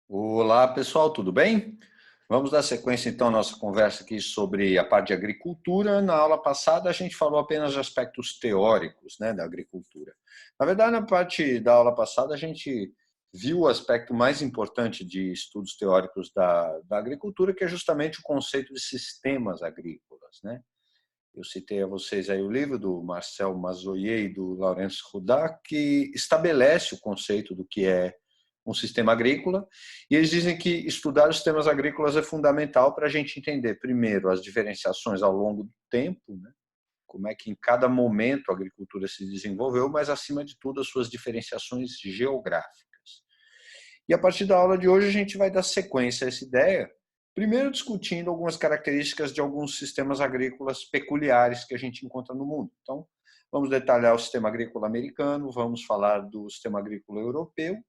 Olá, pessoal, tudo bem? Vamos dar sequência então à nossa conversa aqui sobre a parte de agricultura. Na aula passada a gente falou apenas de aspectos teóricos, né, da agricultura. Na verdade, na parte da aula passada a gente viu o aspecto mais importante de estudos teóricos da agricultura, que é justamente o conceito de sistemas agrícolas, né? Eu citei a vocês aí o livro do Marcel Mazoyer e do Laurence Roudin, que estabelece o conceito do que é um sistema agrícola, e eles dizem que estudar os sistemas agrícolas é fundamental para a gente entender, primeiro, as diferenciações ao longo do tempo, né? Como é que em cada momento a agricultura se desenvolveu, mas, acima de tudo, as suas diferenciações geográficas. E a partir da aula de hoje a gente vai dar sequência a essa ideia, primeiro discutindo algumas características de alguns sistemas agrícolas peculiares que a gente encontra no mundo. Então, vamos detalhar o sistema agrícola americano, vamos falar do sistema agrícola europeu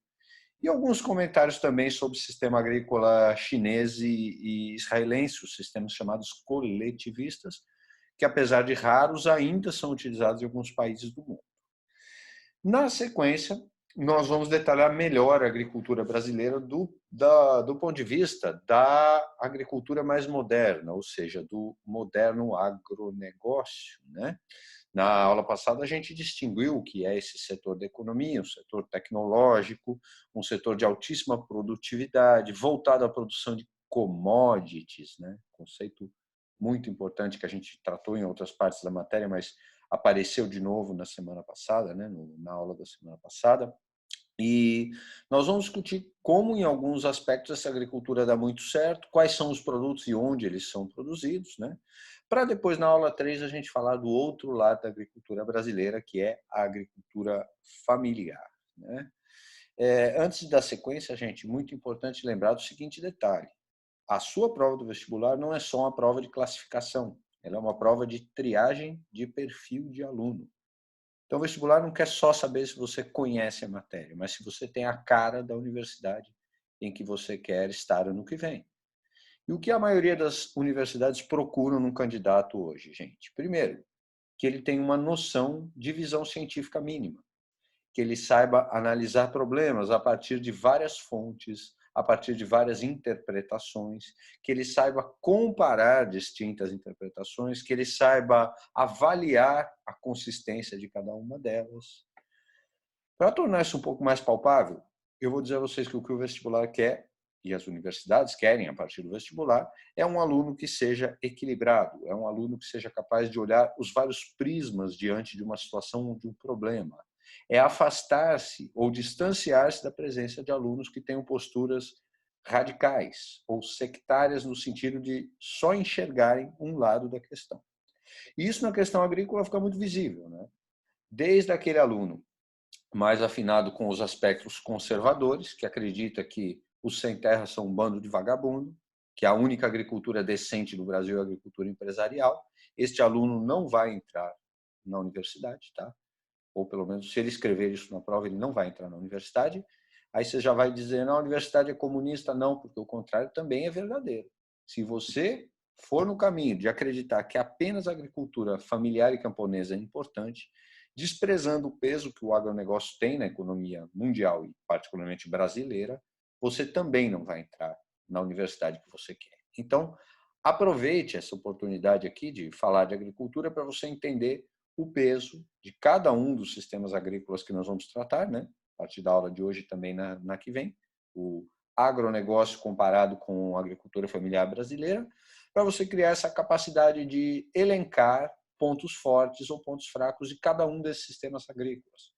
e alguns comentários também sobre o sistema agrícola chinês e israelense, os sistemas chamados coletivistas, que apesar de raros ainda são utilizados em alguns países do mundo. Na sequência, nós vamos detalhar melhor a agricultura brasileira do ponto de vista da agricultura mais moderna, ou seja, do moderno agronegócio, né? Na aula passada, a gente distinguiu o que é esse setor da economia, um setor tecnológico, um setor de altíssima produtividade, voltado à produção de commodities, né? Conceito muito importante que a gente tratou em outras partes da matéria, mas apareceu de novo na semana passada, né? Na aula da semana passada. E nós vamos discutir como, em alguns aspectos, essa agricultura dá muito certo, quais são os produtos e onde eles são produzidos, né? Para depois, na aula 3 a gente falar do outro lado da agricultura brasileira, que é a agricultura familiar, né? Antes da sequência, gente, muito importante lembrar do seguinte detalhe: a sua prova do vestibular não é só uma prova de classificação, ela é uma prova de triagem de perfil de aluno. Então, o vestibular não quer só saber se você conhece a matéria, mas se você tem a cara da universidade em que você quer estar ano que vem. E o que a maioria das universidades procuram num candidato hoje, gente? Primeiro, que ele tenha uma noção de visão científica mínima, que ele saiba analisar problemas a partir de várias fontes, a partir de várias interpretações, que ele saiba comparar distintas interpretações, que ele saiba avaliar a consistência de cada uma delas. Para tornar isso um pouco mais palpável, eu vou dizer a vocês que o vestibular quer, e as universidades querem a partir do vestibular, é um aluno que seja equilibrado, é um aluno que seja capaz de olhar os vários prismas diante de uma situação ou de um problema. É afastar-se ou distanciar-se da presença de alunos que tenham posturas radicais ou sectárias no sentido de só enxergarem um lado da questão. E isso na questão agrícola fica muito visível, né? Desde aquele aluno mais afinado com os aspectos conservadores, que acredita que os sem terra são um bando de vagabundo, que a única agricultura decente do Brasil é a agricultura empresarial. Este aluno não vai entrar na universidade, tá? Ou pelo menos se ele escrever isso na prova, ele não vai entrar na universidade. Aí você já vai dizer, não, a universidade é comunista, não, porque o contrário também é verdadeiro. Se você for no caminho de acreditar que apenas a agricultura familiar e camponesa é importante, desprezando o peso que o agronegócio tem na economia mundial e particularmente brasileira, você também não vai entrar na universidade que você quer. Então, aproveite essa oportunidade aqui de falar de agricultura para você entender o peso de cada um dos sistemas agrícolas que nós vamos tratar, né? A partir da aula de hoje também na que vem, o agronegócio comparado com a agricultura familiar brasileira, para você criar essa capacidade de elencar pontos fortes ou pontos fracos de cada um desses sistemas agrícolas.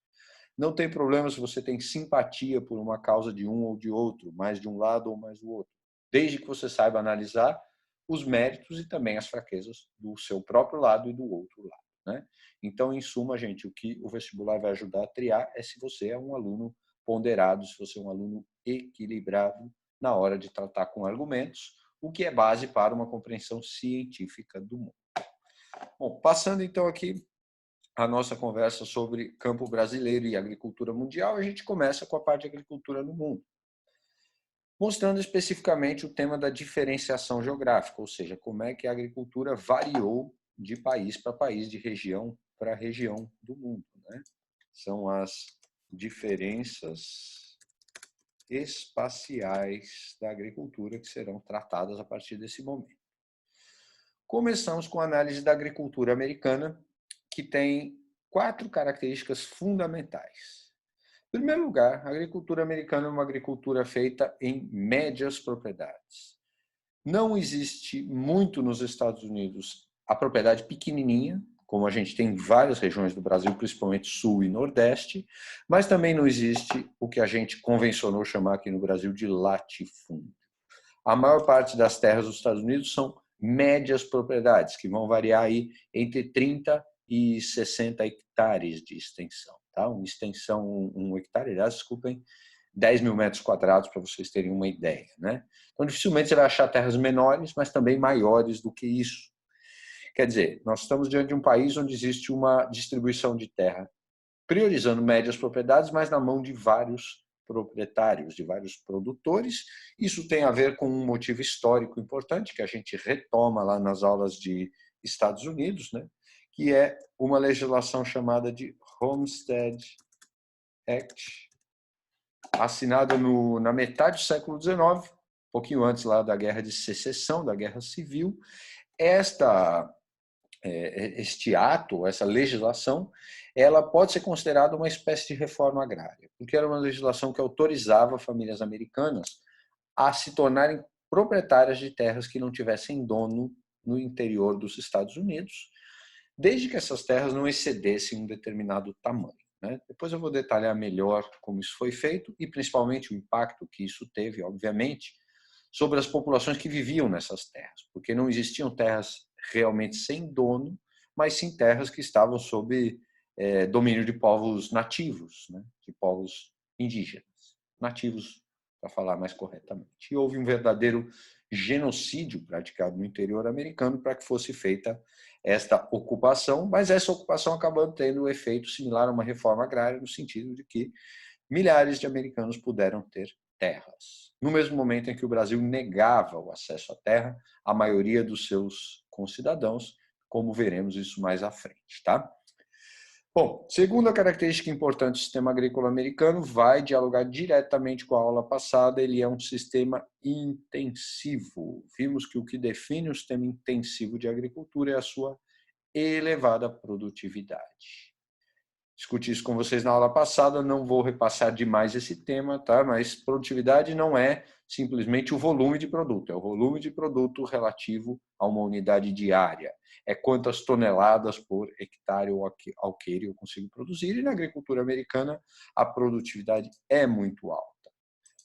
Não tem problema se você tem simpatia por uma causa de um ou de outro, mais de um lado ou mais do outro, desde que você saiba analisar os méritos e também as fraquezas do seu próprio lado e do outro lado, né? Então, em suma, gente, o que o vestibular vai ajudar a triar é se você é um aluno ponderado, se você é um aluno equilibrado na hora de tratar com argumentos, o que é base para uma compreensão científica do mundo. Bom, passando então aqui a nossa conversa sobre campo brasileiro e agricultura mundial, a gente começa com a parte de agricultura no mundo, mostrando especificamente o tema da diferenciação geográfica, ou seja, como é que a agricultura variou de país para país, de região para região do mundo, né? São as diferenças espaciais da agricultura que serão tratadas a partir desse momento. Começamos com a análise da agricultura americana, que tem 4 características fundamentais. Em primeiro lugar, a agricultura americana é uma agricultura feita em médias propriedades. Não existe muito nos Estados Unidos a propriedade pequenininha, como a gente tem em várias regiões do Brasil, principalmente Sul e Nordeste, mas também não existe o que a gente convencionou chamar aqui no Brasil de latifúndio. A maior parte das terras dos Estados Unidos são médias propriedades, que vão variar aí entre 30 e 60 hectares de extensão. Tá? Uma extensão, um hectare, aliás, desculpem, 10 mil metros quadrados, para vocês terem uma ideia. Né? Então, dificilmente você vai achar terras menores, mas também maiores do que isso. Quer dizer, nós estamos diante de um país onde existe uma distribuição de terra priorizando médias propriedades, mas na mão de vários proprietários, de vários produtores. Isso tem a ver com um motivo histórico importante que a gente retoma lá nas aulas de Estados Unidos, né? Que é uma legislação chamada de Homestead Act, assinada na metade do século XIX, um pouquinho antes lá da Guerra de Secessão, da Guerra Civil. Este ato, essa legislação, ela pode ser considerada uma espécie de reforma agrária, porque era uma legislação que autorizava famílias americanas a se tornarem proprietárias de terras que não tivessem dono no interior dos Estados Unidos, desde que essas terras não excedessem um determinado tamanho. Né? Depois eu vou detalhar melhor como isso foi feito e principalmente o impacto que isso teve, obviamente, sobre as populações que viviam nessas terras, porque não existiam terras realmente sem dono, mas sim terras que estavam sob domínio de povos nativos, né? De povos indígenas, nativos, para falar mais corretamente. E houve um verdadeiro genocídio praticado no interior americano para que fosse feita esta ocupação, mas essa ocupação acabou tendo um efeito similar a uma reforma agrária, no sentido de que milhares de americanos puderam ter terras. No mesmo momento em que o Brasil negava o acesso à terra à maioria dos seus concidadãos, como veremos isso mais à frente, tá? Bom, segunda característica importante do sistema agrícola americano vai dialogar diretamente com a aula passada, ele é um sistema intensivo. Vimos que o que define o sistema intensivo de agricultura é a sua elevada produtividade. Discuti isso com vocês na aula passada, não vou repassar demais esse tema, tá? Mas produtividade não é simplesmente o volume de produto, é o volume de produto relativo a uma unidade diária. É quantas toneladas por hectare ou alqueire eu consigo produzir, e na agricultura americana a produtividade é muito alta,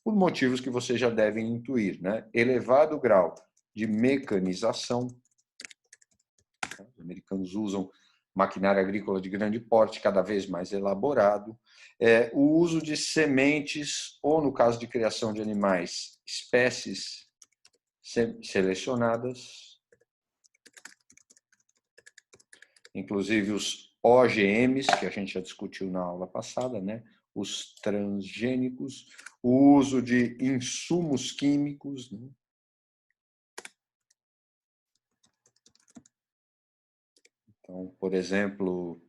por motivos que vocês já devem intuir, né? Elevado grau de mecanização, os americanos usam maquinária agrícola de grande porte, cada vez mais elaborado, o uso de sementes, ou no caso de criação de animais, espécies selecionadas, inclusive os OGMs, que a gente já discutiu na aula passada, né? Os transgênicos, o uso de insumos químicos, né? Então, por exemplo,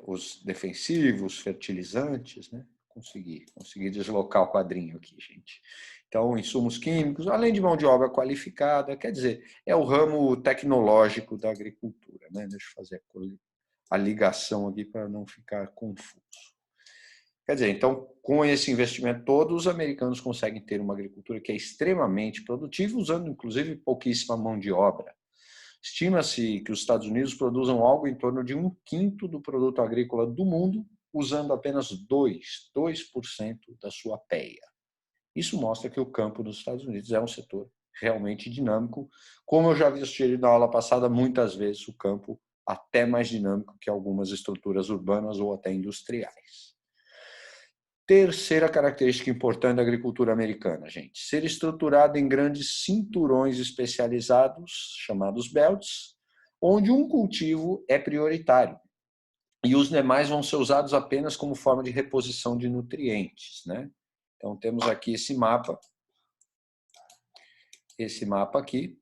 os defensivos, fertilizantes, né? Consegui deslocar o quadrinho aqui, gente. Então, insumos químicos, além de mão de obra qualificada, quer dizer, é o ramo tecnológico da agricultura, né? Deixa eu fazer a ligação aqui para não ficar confuso. Quer dizer, então, com esse investimento todo, os americanos conseguem ter uma agricultura que é extremamente produtiva, usando, inclusive, pouquíssima mão de obra. Estima-se que os Estados Unidos produzam algo em torno de 1/5 do produto agrícola do mundo, usando apenas 2% da sua PEA. Isso mostra que o campo dos Estados Unidos é um setor realmente dinâmico, como eu já vi sugerido na aula passada, muitas vezes o campo até mais dinâmico que algumas estruturas urbanas ou até industriais. Terceira característica importante da agricultura americana, gente, ser estruturada em grandes cinturões especializados, chamados belts, onde um cultivo é prioritário e os demais vão ser usados apenas como forma de reposição de nutrientes, né? Então temos aqui esse mapa aqui,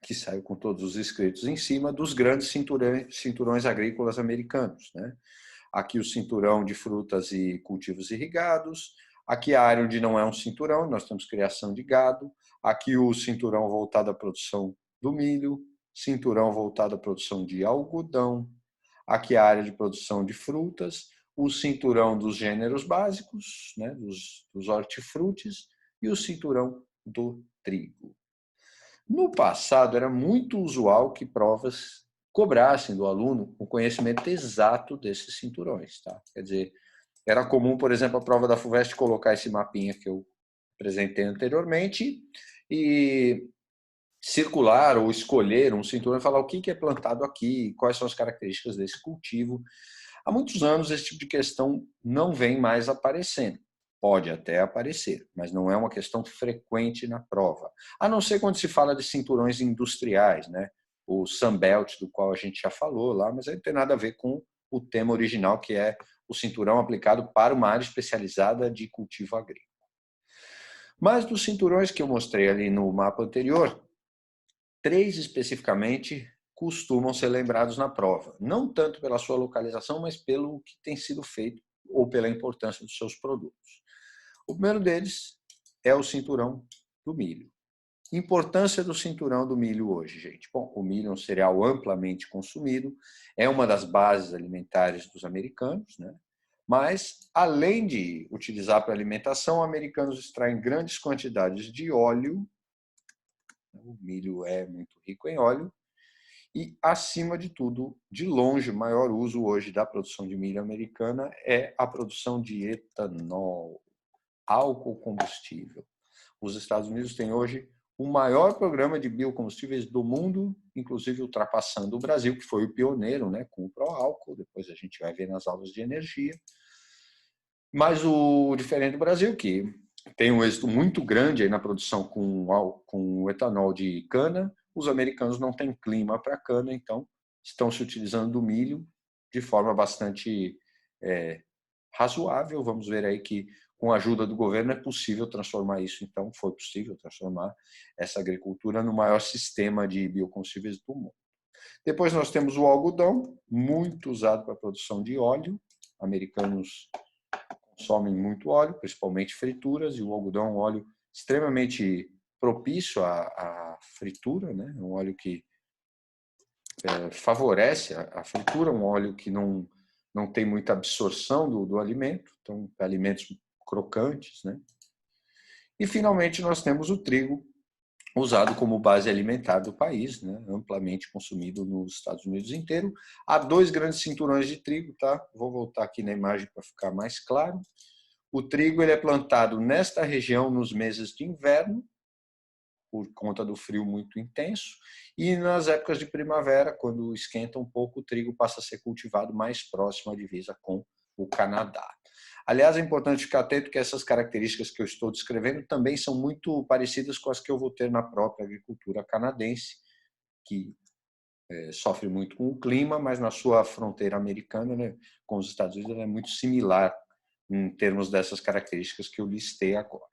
que saiu com todos os escritos em cima, dos grandes cinturões agrícolas americanos, né? Aqui o cinturão de frutas e cultivos irrigados, Aqui a área onde não é um cinturão, nós temos criação de gado. Aqui o cinturão voltado à produção do milho, cinturão voltado à produção de algodão. Aqui a área de produção de frutas, o cinturão dos gêneros básicos, né, dos hortifrutis, e o cinturão do trigo. No passado, era muito usual que provas cobrassem do aluno o conhecimento exato desses cinturões. Tá? Quer dizer, era comum, por exemplo, a prova da FUVEST colocar esse mapinha que eu apresentei anteriormente e circular ou escolher um cinturão e falar o que é plantado aqui, quais são as características desse cultivo. Há muitos anos esse tipo de questão não vem mais aparecendo. Pode até aparecer, mas não é uma questão frequente na prova. A não ser quando se fala de cinturões industriais, né? O Sunbelt, do qual a gente já falou lá, mas aí não tem nada a ver com o tema original, que é o cinturão aplicado para uma área especializada de cultivo agrícola. Mas dos cinturões que eu mostrei ali no mapa anterior, 3 especificamente costumam ser lembrados na prova, não tanto pela sua localização, mas pelo que tem sido feito ou pela importância dos seus produtos. O primeiro deles é o cinturão do milho. Importância do cinturão do milho hoje, gente. Bom, o milho é um cereal amplamente consumido, é uma das bases alimentares dos americanos, né? Mas, além de utilizar para alimentação, americanos extraem grandes quantidades de óleo. O milho é muito rico em óleo. E, acima de tudo, de longe, o maior uso hoje da produção de milho americana é a produção de etanol, álcool combustível. Os Estados Unidos têm hoje o maior programa de biocombustíveis do mundo, inclusive ultrapassando o Brasil, que foi o pioneiro, né, com o pró-álcool. Depois a gente vai ver nas aulas de energia. Mas o diferente do Brasil, que tem um êxito muito grande aí na produção com o etanol de cana, os americanos não têm clima para cana, então estão se utilizando do milho de forma bastante razoável. Vamos ver aí que com a ajuda do governo é possível transformar isso, então foi possível transformar essa agricultura no maior sistema de biocombustíveis do mundo. Depois nós temos o algodão, muito usado para a produção de óleo. Americanos consomem muito óleo, principalmente frituras, e o algodão é um óleo extremamente propício à fritura, né? Um óleo que favorece a fritura, um óleo que não tem muita absorção do alimento, então alimentos crocantes, né? E finalmente nós temos o trigo, usado como base alimentar do país, né? Amplamente consumido nos Estados Unidos inteiro. Há 2 grandes cinturões de trigo, tá? Vou voltar aqui na imagem para ficar mais claro. O trigo ele é plantado nesta região nos meses de inverno, por conta do frio muito intenso, e nas épocas de primavera, quando esquenta um pouco, o trigo passa a ser cultivado mais próximo à divisa com o Canadá. Aliás, é importante ficar atento que essas características que eu estou descrevendo também são muito parecidas com as que eu vou ter na própria agricultura canadense, que sofre muito com o clima, mas na sua fronteira americana, né, com os Estados Unidos, ela é muito similar em termos dessas características que eu listei agora.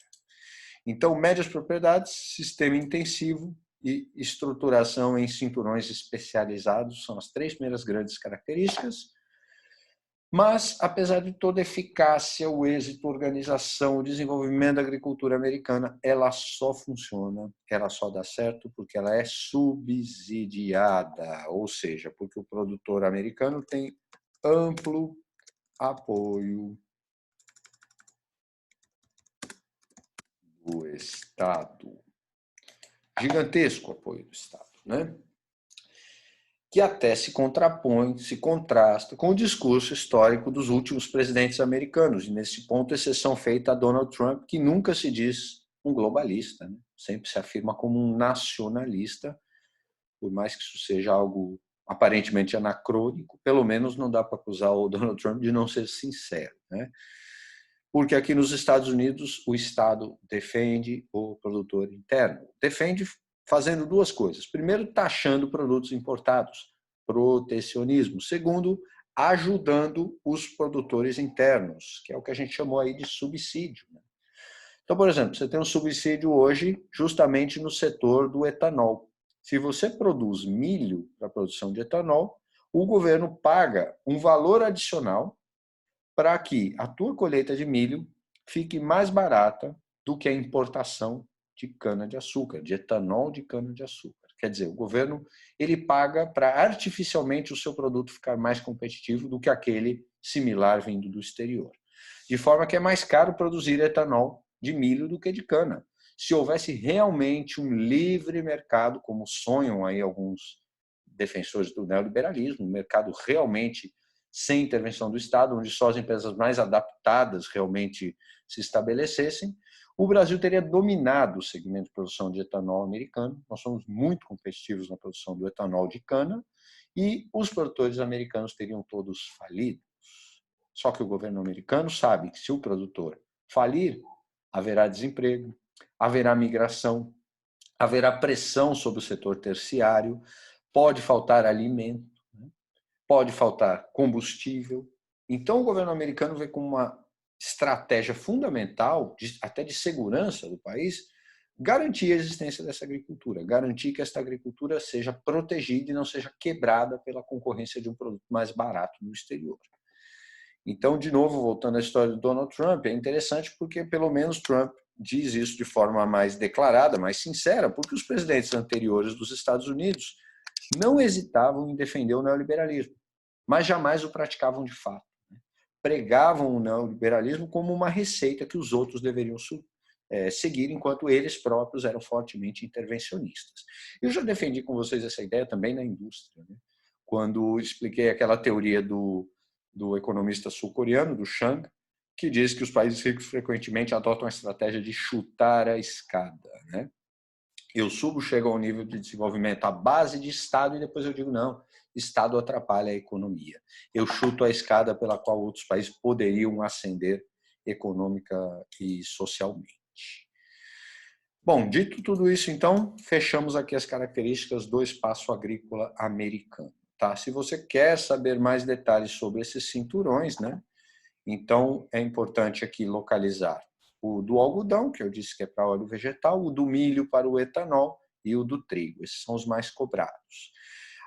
Então, médias propriedades, sistema intensivo e estruturação em cinturões especializados são as 3 primeiras grandes características. Mas, apesar de toda a eficácia, o êxito, a organização, o desenvolvimento da agricultura americana, ela só funciona, ela só dá certo porque ela é subsidiada, ou seja, porque o produtor americano tem amplo apoio do Estado. Gigantesco apoio do Estado, né? Que até se contrapõe, se contrasta com o discurso histórico dos últimos presidentes americanos, e nesse ponto exceção feita a Donald Trump, que nunca se diz um globalista, né? Sempre se afirma como um nacionalista, por mais que isso seja algo aparentemente anacrônico, pelo menos não dá para acusar o Donald Trump de não ser sincero, né? Porque aqui nos Estados Unidos o Estado defende o produtor interno, defende fazendo 2 coisas. Primeiro, taxando produtos importados, protecionismo. Segundo, ajudando os produtores internos, que é o que a gente chamou aí de subsídio. Então, por exemplo, você tem um subsídio hoje justamente no setor do etanol. Se você produz milho para a produção de etanol, o governo paga um valor adicional para que a tua colheita de milho fique mais barata do que a importação de cana-de-açúcar, de etanol de cana-de-açúcar. Quer dizer, o governo ele paga para artificialmente o seu produto ficar mais competitivo do que aquele similar vindo do exterior. De forma que é mais caro produzir etanol de milho do que de cana. Se houvesse realmente um livre mercado, como sonham aí alguns defensores do neoliberalismo, um mercado realmente sem intervenção do Estado, onde só as empresas mais adaptadas realmente se estabelecessem, o Brasil teria dominado o segmento de produção de etanol americano. Nós somos muito competitivos na produção do etanol de cana e os produtores americanos teriam todos falido. Só que o governo americano sabe que se o produtor falir, haverá desemprego, haverá migração, haverá pressão sobre o setor terciário, pode faltar alimento, pode faltar combustível. Então, o governo americano vê como uma estratégia fundamental, até de segurança do país, garantir a existência dessa agricultura, garantir que esta agricultura seja protegida e não seja quebrada pela concorrência de um produto mais barato no exterior. Então, de novo, voltando à história do Donald Trump, é interessante porque, pelo menos, Trump diz isso de forma mais declarada, mais sincera, porque os presidentes anteriores dos Estados Unidos não hesitavam em defender o neoliberalismo, mas jamais o praticavam de fato. Pregavam o neoliberalismo como uma receita que os outros deveriam seguir, enquanto eles próprios eram fortemente intervencionistas. Eu já defendi com vocês essa ideia também na indústria, né? Quando expliquei aquela teoria do economista sul-coreano, do Chang, que diz que os países ricos frequentemente adotam a estratégia de chutar a escada, né? Eu subo, chego ao nível de desenvolvimento à base de Estado e depois eu digo, não, Estado atrapalha a economia. Eu chuto a escada pela qual outros países poderiam ascender econômica e socialmente. Bom, dito tudo isso, então, fechamos aqui as características do espaço agrícola americano. Tá? Se você quer saber mais detalhes sobre esses cinturões, né, então é importante aqui localizar o do algodão, que eu disse que é para óleo vegetal, o do milho para o etanol e o do trigo. Esses são os mais cobrados.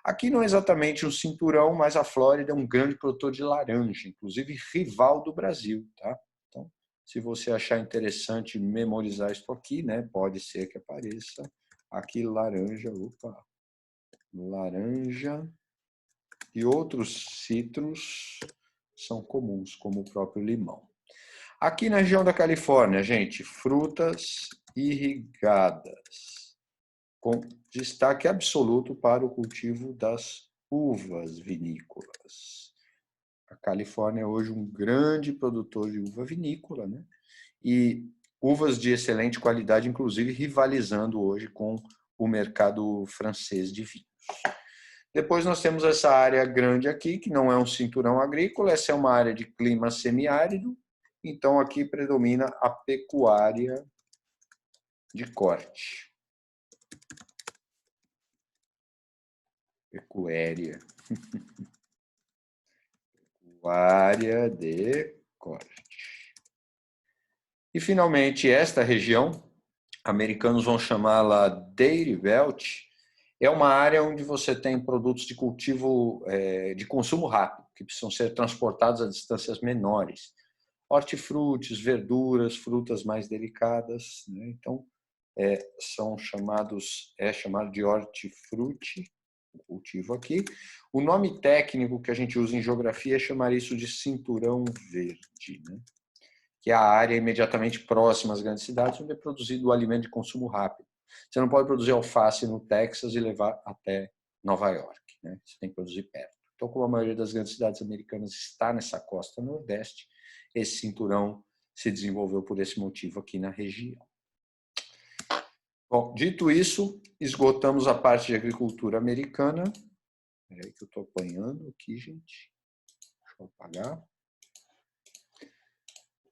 Aqui não é exatamente um cinturão, mas a Flórida é um grande produtor de laranja, inclusive rival do Brasil. Tá? Então, se você achar interessante memorizar isso aqui, né, pode ser que apareça aqui laranja, laranja e outros citros são comuns, como o próprio limão. Aqui na região da Califórnia, gente, frutas irrigadas, com destaque absoluto para o cultivo das uvas vinícolas. A Califórnia é hoje um grande produtor de uva vinícola, né? E uvas de excelente qualidade, inclusive rivalizando hoje com o mercado francês de vinhos. Depois nós temos essa área grande aqui, que não é um cinturão agrícola, essa é uma área de clima semiárido, então aqui predomina a pecuária de corte. Pecuária. Pecuária de corte. E finalmente esta região, americanos vão chamá-la Dairy Belt, é uma área onde você tem produtos de cultivo de consumo rápido, que precisam ser transportados a distâncias menores. Hortifrutis, verduras, frutas mais delicadas, né? Então, são chamados, chamado de hortifruti, o cultivo aqui. O nome técnico que a gente usa em geografia é chamar isso de cinturão verde, né? Que é a área imediatamente próxima às grandes cidades onde é produzido o alimento de consumo rápido. Você não pode produzir alface no Texas e levar até Nova York, né? Você tem que produzir perto. Então, como a maioria das grandes cidades americanas está nessa costa nordeste, esse cinturão se desenvolveu por esse motivo aqui na região. Bom, dito isso, esgotamos a parte de agricultura americana. Espera aí que eu estou apanhando aqui, gente. Deixa eu apagar.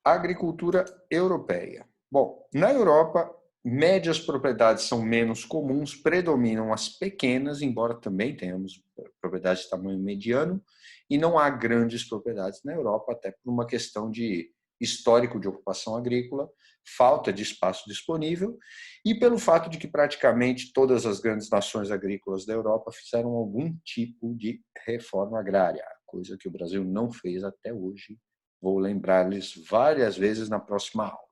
Agricultura europeia. Bom, na Europa, médias propriedades são menos comuns, predominam as pequenas, embora também tenhamos propriedades de tamanho mediano, e não há grandes propriedades na Europa, até por uma questão de histórico de ocupação agrícola, falta de espaço disponível e pelo fato de que praticamente todas as grandes nações agrícolas da Europa fizeram algum tipo de reforma agrária, coisa que o Brasil não fez até hoje Vou lembrar-lhes várias vezes na próxima aula.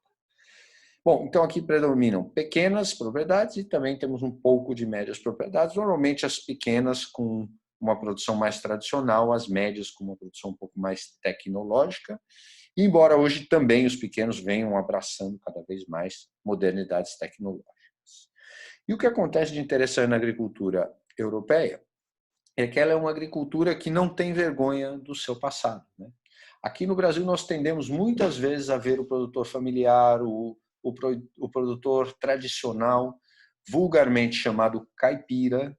Bom, então aqui predominam pequenas propriedades e também temos um pouco de médias propriedades, normalmente as pequenas com uma produção mais tradicional, as médias com uma produção um pouco mais tecnológica, embora hoje também os pequenos venham abraçando cada vez mais modernidades tecnológicas. E o que acontece de interessante na agricultura europeia é que ela é uma agricultura que não tem vergonha do seu passado, né? Aqui no Brasil nós tendemos muitas vezes a ver o produtor familiar, o produtor tradicional, vulgarmente chamado caipira,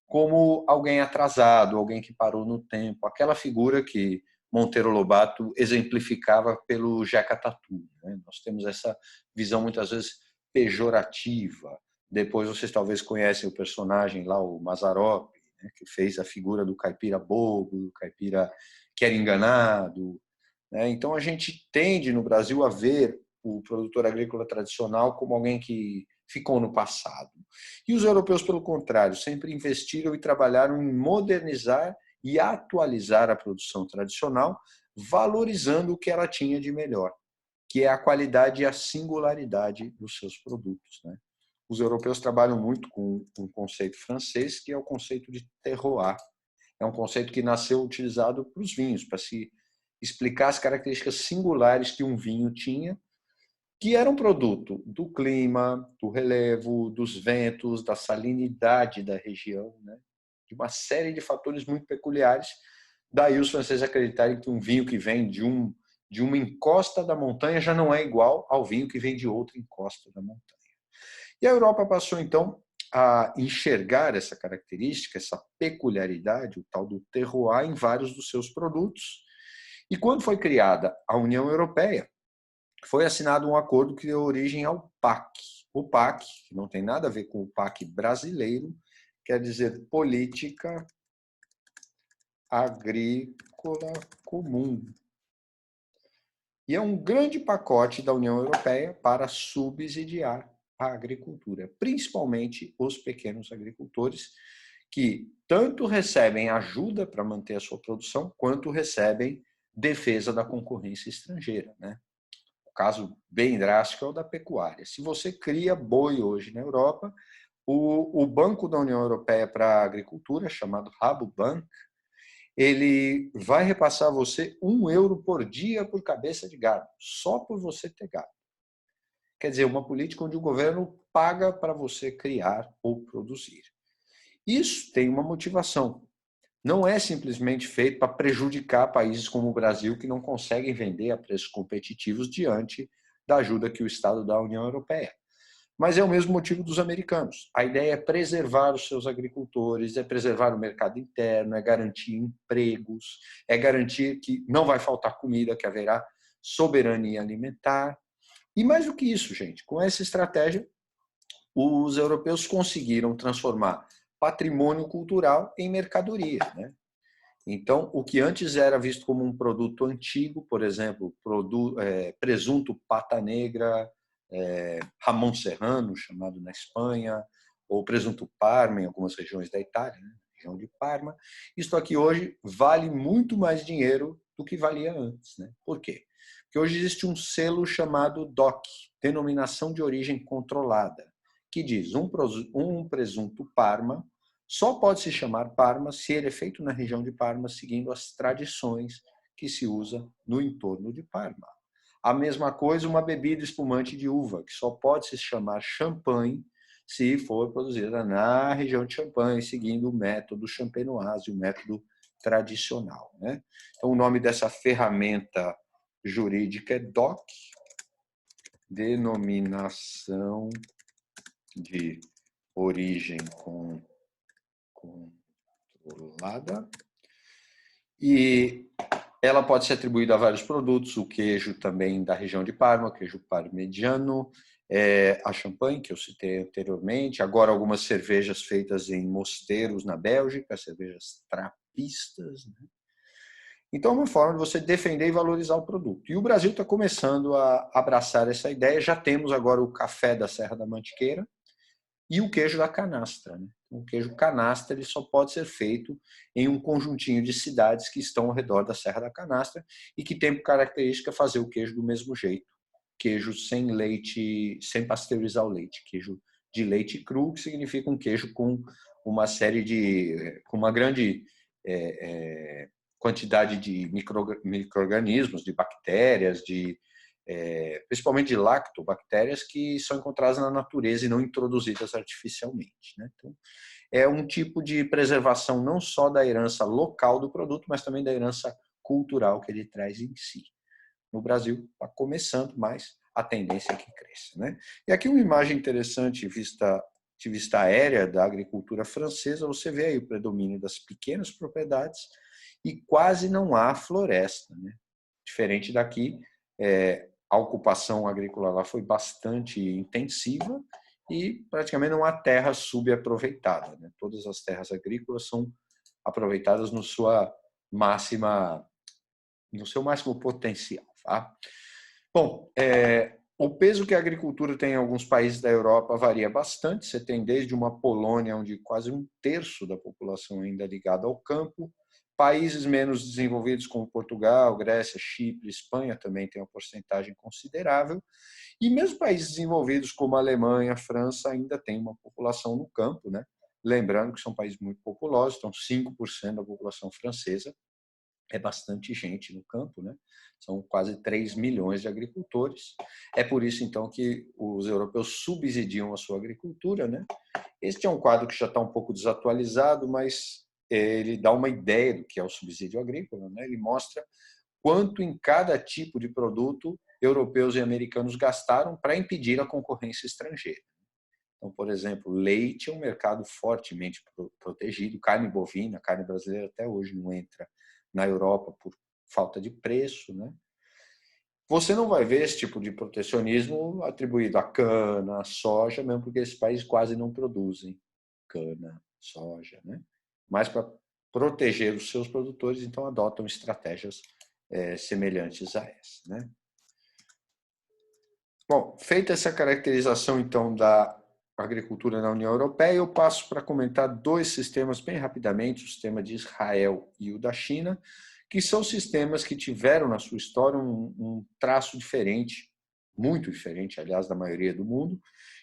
como alguém atrasado, alguém que parou no tempo, aquela figura que Monteiro Lobato exemplificava pelo Jeca Tatu, né? Nós temos essa visão muitas vezes pejorativa. Depois vocês talvez conhecem o personagem lá, o Mazzaropi, né, que fez a figura do caipira bobo, do caipira que era enganado, né? Então a gente tende no Brasil a ver o produtor agrícola tradicional como alguém que ficou no passado. E os europeus, pelo contrário, sempre investiram e trabalharam em modernizar e atualizar a produção tradicional, valorizando o que ela tinha de melhor, que é a qualidade e a singularidade dos seus produtos, né? Os europeus trabalham muito com um conceito francês, que é o conceito de terroir. É um conceito que nasceu utilizado para os vinhos, para se explicar as características singulares que um vinho tinha, que era um produto do clima, do relevo, dos ventos, da salinidade da região, né? De uma série de fatores muito peculiares. Daí os franceses acreditarem que um vinho que vem de uma encosta da montanha já não é igual ao vinho que vem de outra encosta da montanha. E a Europa passou, então, a enxergar essa característica, essa peculiaridade, o tal do terroir, em vários dos seus produtos. E quando foi criada a União Europeia, foi assinado um acordo que deu origem ao PAC. O PAC, que não tem nada a ver com o PAC brasileiro, quer dizer Política Agrícola Comum. E é um grande pacote da União Europeia para subsidiar a agricultura, principalmente os pequenos agricultores, que tanto recebem ajuda para manter a sua produção, quanto recebem defesa da concorrência estrangeira, né? O caso bem drástico é o da pecuária. Se você cria boi hoje na Europa, o Banco da União Europeia para a Agricultura, chamado Rabobank, ele vai repassar a você €1 por dia por cabeça de gado, só por você ter gado. Quer dizer, uma política onde o governo paga para você criar ou produzir. Isso tem uma motivação. Não é simplesmente feito para prejudicar países como o Brasil, que não conseguem vender a preços competitivos diante da ajuda que o Estado dá à União Europeia. Mas é o mesmo motivo dos americanos. A ideia é preservar os seus agricultores, é preservar o mercado interno, é garantir empregos, é garantir que não vai faltar comida, que haverá soberania alimentar. E mais do que isso, gente, com essa estratégia, os europeus conseguiram transformar patrimônio cultural em mercadoria, né? Então, o que antes era visto como um produto antigo, por exemplo, presunto pata negra, Ramon Serrano, chamado na Espanha, ou presunto Parma, em algumas regiões da Itália, né? Região de Parma. Isto aqui hoje vale muito mais dinheiro do que valia antes, né? Por quê? Porque hoje existe um selo chamado DOC, Denominação de Origem Controlada, que diz um presunto Parma só pode se chamar Parma se ele é feito na região de Parma, seguindo as tradições que se usa no entorno de Parma. A mesma coisa, uma bebida espumante de uva, que só pode se chamar champanhe se for produzida na região de Champagne, seguindo o método champenoise, o método tradicional, né? Então, o nome dessa ferramenta jurídica é DOC, Denominação de Origem Controlada, e ela pode ser atribuída a vários produtos, o queijo também da região de Parma, o queijo parmegiano, a champanhe, que eu citei anteriormente, agora algumas cervejas feitas em mosteiros na Bélgica, cervejas trapistas, né? Então, é uma forma de você defender e valorizar o produto. E o Brasil está começando a abraçar essa ideia. Já temos agora o café da Serra da Mantiqueira e o queijo da canastra, né? O queijo canastra ele só pode ser feito em um conjuntinho de cidades que estão ao redor da Serra da Canastra e que tem por característica fazer o queijo do mesmo jeito. Queijo sem leite, sem pasteurizar o leite. Queijo de leite cru, que significa um queijo com uma série de... com uma grande quantidade de micro-organismos, de bactérias, principalmente de lactobactérias que são encontradas na natureza e não introduzidas artificialmente, né? Então, é um tipo de preservação não só da herança local do produto, mas também da herança cultural que ele traz em si. No Brasil está começando, mas a tendência é que cresça, né? E aqui uma imagem interessante de vista aérea da agricultura francesa, você vê aí o predomínio das pequenas propriedades e quase não há floresta, né? Diferente daqui, a ocupação agrícola lá foi bastante intensiva e praticamente não há terra subaproveitada, né? Todas as terras agrícolas são aproveitadas no seu máximo potencial. Tá? Bom, o peso que a agricultura tem em alguns países da Europa varia bastante. Você tem desde uma Polônia, onde quase um terço da população ainda é ligada ao campo, países menos desenvolvidos como Portugal, Grécia, Chipre, Espanha também tem uma porcentagem considerável, e mesmo países desenvolvidos como a Alemanha, a França, ainda tem uma população no campo, né? Lembrando que são países muito populosos, então 5% da população francesa é bastante gente no campo, né? São quase 3 milhões de agricultores. É por isso, então, que os europeus subsidiam a sua agricultura, né? Este é um quadro que já está um pouco desatualizado, mas ele dá uma ideia do que é o subsídio agrícola, né? Ele mostra quanto em cada tipo de produto europeus e americanos gastaram para impedir a concorrência estrangeira. Então, por exemplo, leite é um mercado fortemente protegido, carne bovina, carne brasileira até hoje não entra na Europa por falta de preço, né? Você não vai ver esse tipo de protecionismo atribuído à cana, à soja, mesmo porque esses países quase não produzem cana, soja, né? Mas para proteger os seus produtores, então adotam estratégias semelhantes a essa, né? Bom, feita essa caracterização, então, da agricultura na União Europeia, eu passo para comentar dois sistemas bem rapidamente, o sistema de Israel e o da China, que são sistemas que tiveram na sua história um traço diferente, muito diferente, aliás, da maioria do mundo,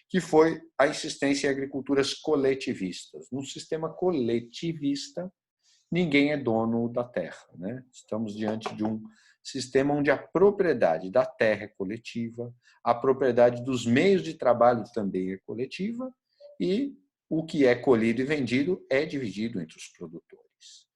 que foi a insistência em agriculturas coletivistas. Num sistema coletivista, ninguém é dono da terra, né? Estamos diante de um sistema onde a propriedade da terra é coletiva, a propriedade dos meios de trabalho também é coletiva e o que é colhido e vendido é dividido entre os produtores.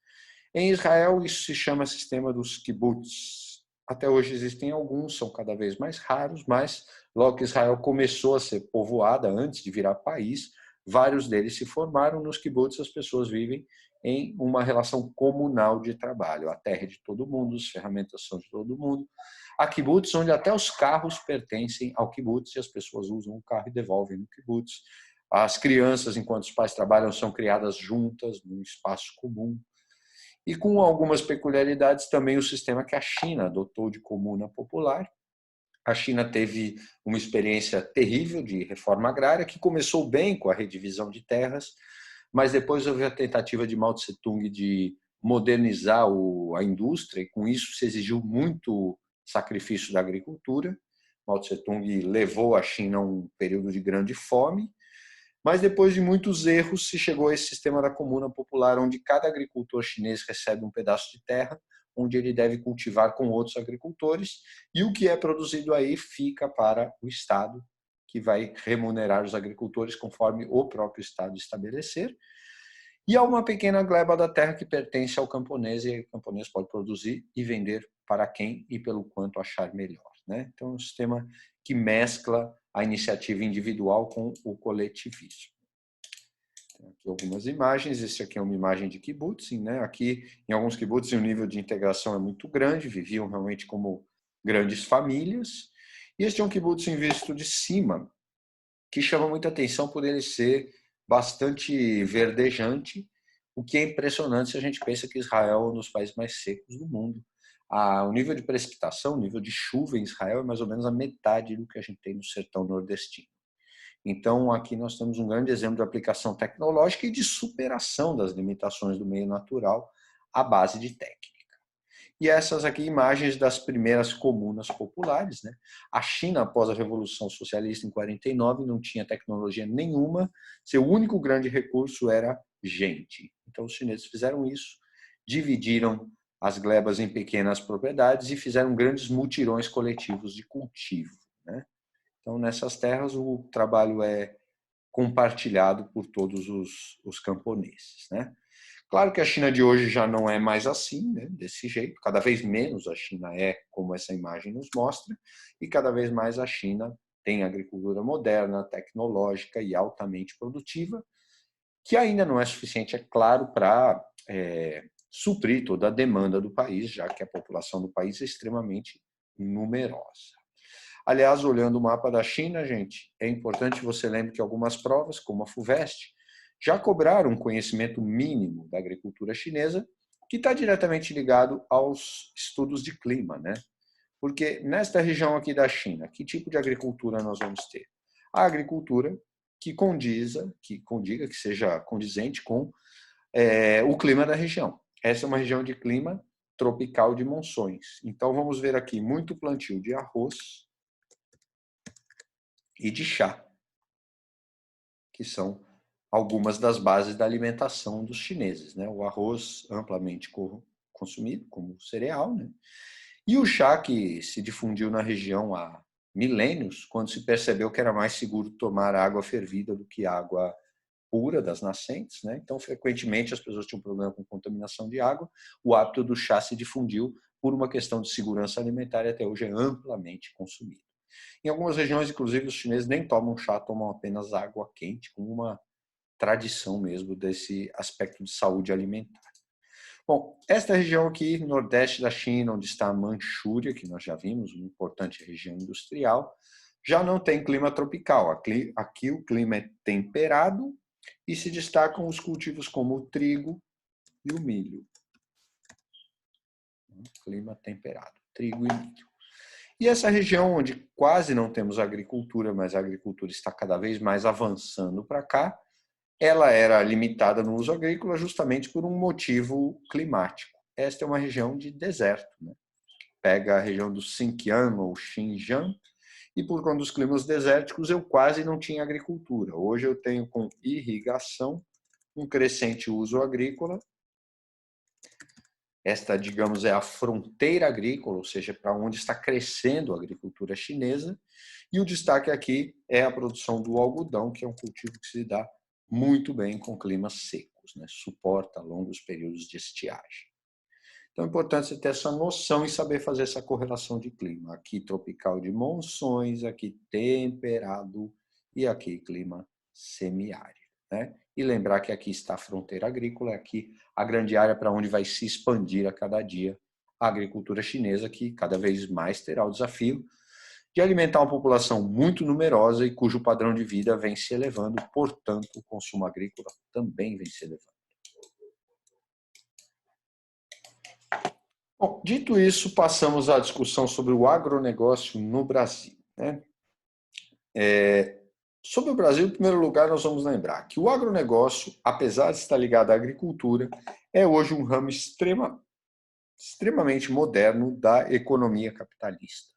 Em Israel, isso se chama sistema dos kibbutz. Até hoje existem alguns, são cada vez mais raros, mas logo que Israel começou a ser povoada, antes de virar país, vários deles se formaram nos kibbutz, as pessoas vivem em uma relação comunal de trabalho. A terra é de todo mundo, as ferramentas são de todo mundo. Há kibbutz onde até os carros pertencem ao kibbutz e as pessoas usam o carro e devolvem no kibbutz. As crianças, enquanto os pais trabalham, são criadas juntas, num espaço comum. E com algumas peculiaridades também o sistema que a China adotou de comuna popular. A China teve uma experiência terrível de reforma agrária, que começou bem com a redivisão de terras, mas depois houve a tentativa de Mao Tse-tung de modernizar a indústria, e com isso se exigiu muito sacrifício da agricultura. Mao Tse-tung levou a China a um período de grande fome, mas depois de muitos erros se chegou a esse sistema da comuna popular, onde cada agricultor chinês recebe um pedaço de terra, onde ele deve cultivar com outros agricultores, e o que é produzido aí fica para o Estado, que vai remunerar os agricultores conforme o próprio Estado estabelecer. E há uma pequena gleba da terra que pertence ao camponês, e o camponês pode produzir e vender para quem e pelo quanto achar melhor, né? Então, é um sistema que mescla a iniciativa individual com o coletivismo. Tem aqui algumas imagens. Esse aqui é uma imagem de kibbutz, né? Aqui, em alguns kibbutz, o nível de integração é muito grande, viviam realmente como grandes famílias. E este é um kibbutz visto de cima, que chama muita atenção por ele ser bastante verdejante, o que é impressionante se a gente pensa que Israel é um dos países mais secos do mundo. O nível de precipitação, o nível de chuva em Israel é mais ou menos a metade do que a gente tem no sertão nordestino. Então, aqui nós temos um grande exemplo de aplicação tecnológica e de superação das limitações do meio natural à base de técnica. E essas aqui imagens das primeiras comunas populares, né? A China, após a Revolução Socialista em 49, não tinha tecnologia nenhuma, seu único grande recurso era gente. Então os chineses fizeram isso, dividiram as glebas em pequenas propriedades e fizeram grandes mutirões coletivos de cultivo, né? Então nessas terras o trabalho é compartilhado por todos os camponeses, né? Claro que a China de hoje já não é mais assim, né? Desse jeito. Cada vez menos a China é como essa imagem nos mostra, e cada vez mais a China tem agricultura moderna, tecnológica e altamente produtiva, que ainda não é suficiente, é claro, para suprir toda a demanda do país, já que a população do país é extremamente numerosa. Aliás, olhando o mapa da China, gente, é importante você lembre que algumas provas, como a FUVEST, já cobraram um conhecimento mínimo da agricultura chinesa, que está diretamente ligado aos estudos de clima, né? Porque nesta região aqui da China, que tipo de agricultura nós vamos ter? A agricultura que condiga, que seja condizente com o clima da região. Essa é uma região de clima tropical de monções. Então vamos ver aqui muito plantio de arroz e de chá, que são algumas das bases da alimentação dos chineses, né? O arroz amplamente consumido como cereal, né? E o chá que se difundiu na região há milênios, quando se percebeu que era mais seguro tomar água fervida do que água pura das nascentes, né? Então, frequentemente as pessoas tinham problema com contaminação de água. O hábito do chá se difundiu por uma questão de segurança alimentar e até hoje é amplamente consumido. Em algumas regiões, inclusive, os chineses nem tomam chá, tomam apenas água quente, com uma tradição mesmo desse aspecto de saúde alimentar. Bom, esta região aqui, nordeste da China, onde está a Manchúria, que nós já vimos, uma importante região industrial, já não tem clima tropical. Aqui o clima é temperado e se destacam os cultivos como o trigo e o milho. Clima temperado, trigo e milho. E essa região onde quase não temos agricultura, mas a agricultura está cada vez mais avançando para cá, ela era limitada no uso agrícola justamente por um motivo climático. Esta é uma região de deserto, né? Pega a região do Xinjiang ou Xinjiang, e por conta dos climas desérticos eu quase não tinha agricultura. Hoje eu tenho com irrigação um crescente uso agrícola. Esta, digamos, é a fronteira agrícola, ou seja, para onde está crescendo a agricultura chinesa. E o destaque aqui é a produção do algodão, que é um cultivo que se dá muito bem com climas secos, né? Suporta longos períodos de estiagem. Então é importante você ter essa noção e saber fazer essa correlação de clima. Aqui tropical de monções, aqui temperado e aqui clima semiárido, né? E lembrar que aqui está a fronteira agrícola, aqui a grande área para onde vai se expandir a cada dia a agricultura chinesa, que cada vez mais terá o desafio de alimentar uma população muito numerosa e cujo padrão de vida vem se elevando, portanto, o consumo agrícola também vem se elevando. Bom, dito isso, passamos à discussão sobre o agronegócio no Brasil, né? Sobre o Brasil, em primeiro lugar, nós vamos lembrar que o agronegócio, apesar de estar ligado à agricultura, é hoje um ramo extremamente moderno da economia capitalista.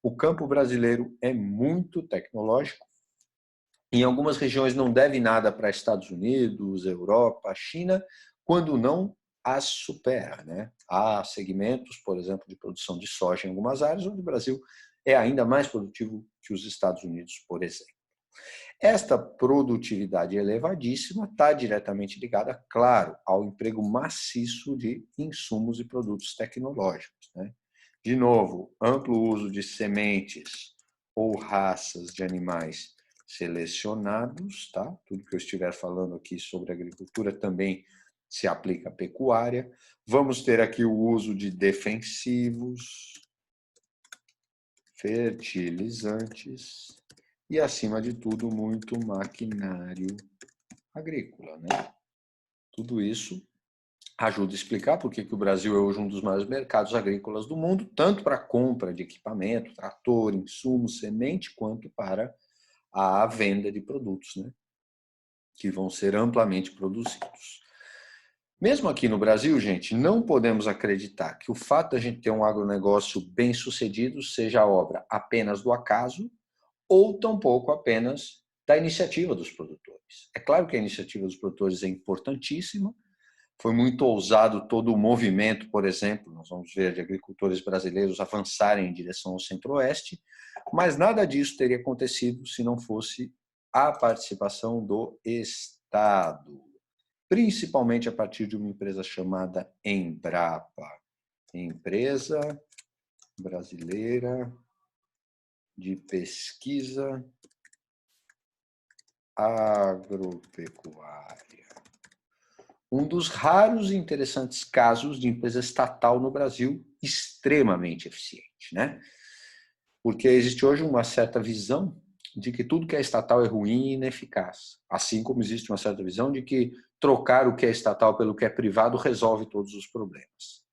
O campo brasileiro é muito tecnológico. Em algumas regiões não deve nada para Estados Unidos, Europa, China, quando não as supera, né? Há segmentos, por exemplo, de produção de soja em algumas áreas, onde o Brasil é ainda mais produtivo que os Estados Unidos, por exemplo. Esta produtividade elevadíssima está diretamente ligada, claro, ao emprego maciço de insumos e produtos tecnológicos, né? De novo, amplo uso de sementes ou raças de animais selecionados, tá? Tudo que eu estiver falando aqui sobre agricultura também se aplica à pecuária. Vamos ter aqui o uso de defensivos, fertilizantes e, acima de tudo, muito maquinário agrícola, né? Tudo isso ajuda a explicar por que o Brasil é hoje um dos maiores mercados agrícolas do mundo, tanto para a compra de equipamento, trator, insumo, semente, quanto para à venda de produtos, né, que vão ser amplamente produzidos. Mesmo aqui no Brasil, gente, não podemos acreditar que o fato de a gente ter um agronegócio bem sucedido seja obra apenas do acaso ou tampouco apenas da iniciativa dos produtores. É claro que a iniciativa dos produtores é importantíssima, foi muito ousado todo o movimento, por exemplo, nós vamos ver de agricultores brasileiros avançarem em direção ao centro-oeste, mas nada disso teria acontecido se não fosse a participação do Estado, principalmente a partir de uma empresa chamada Embrapa, Empresa Brasileira de Pesquisa Agropecuária. Um dos raros e interessantes casos de empresa estatal no Brasil extremamente eficiente, né? Porque existe hoje uma certa visão de que tudo que é estatal é ruim e ineficaz, assim como existe uma certa visão de que trocar o que é estatal pelo que é privado resolve todos os problemas.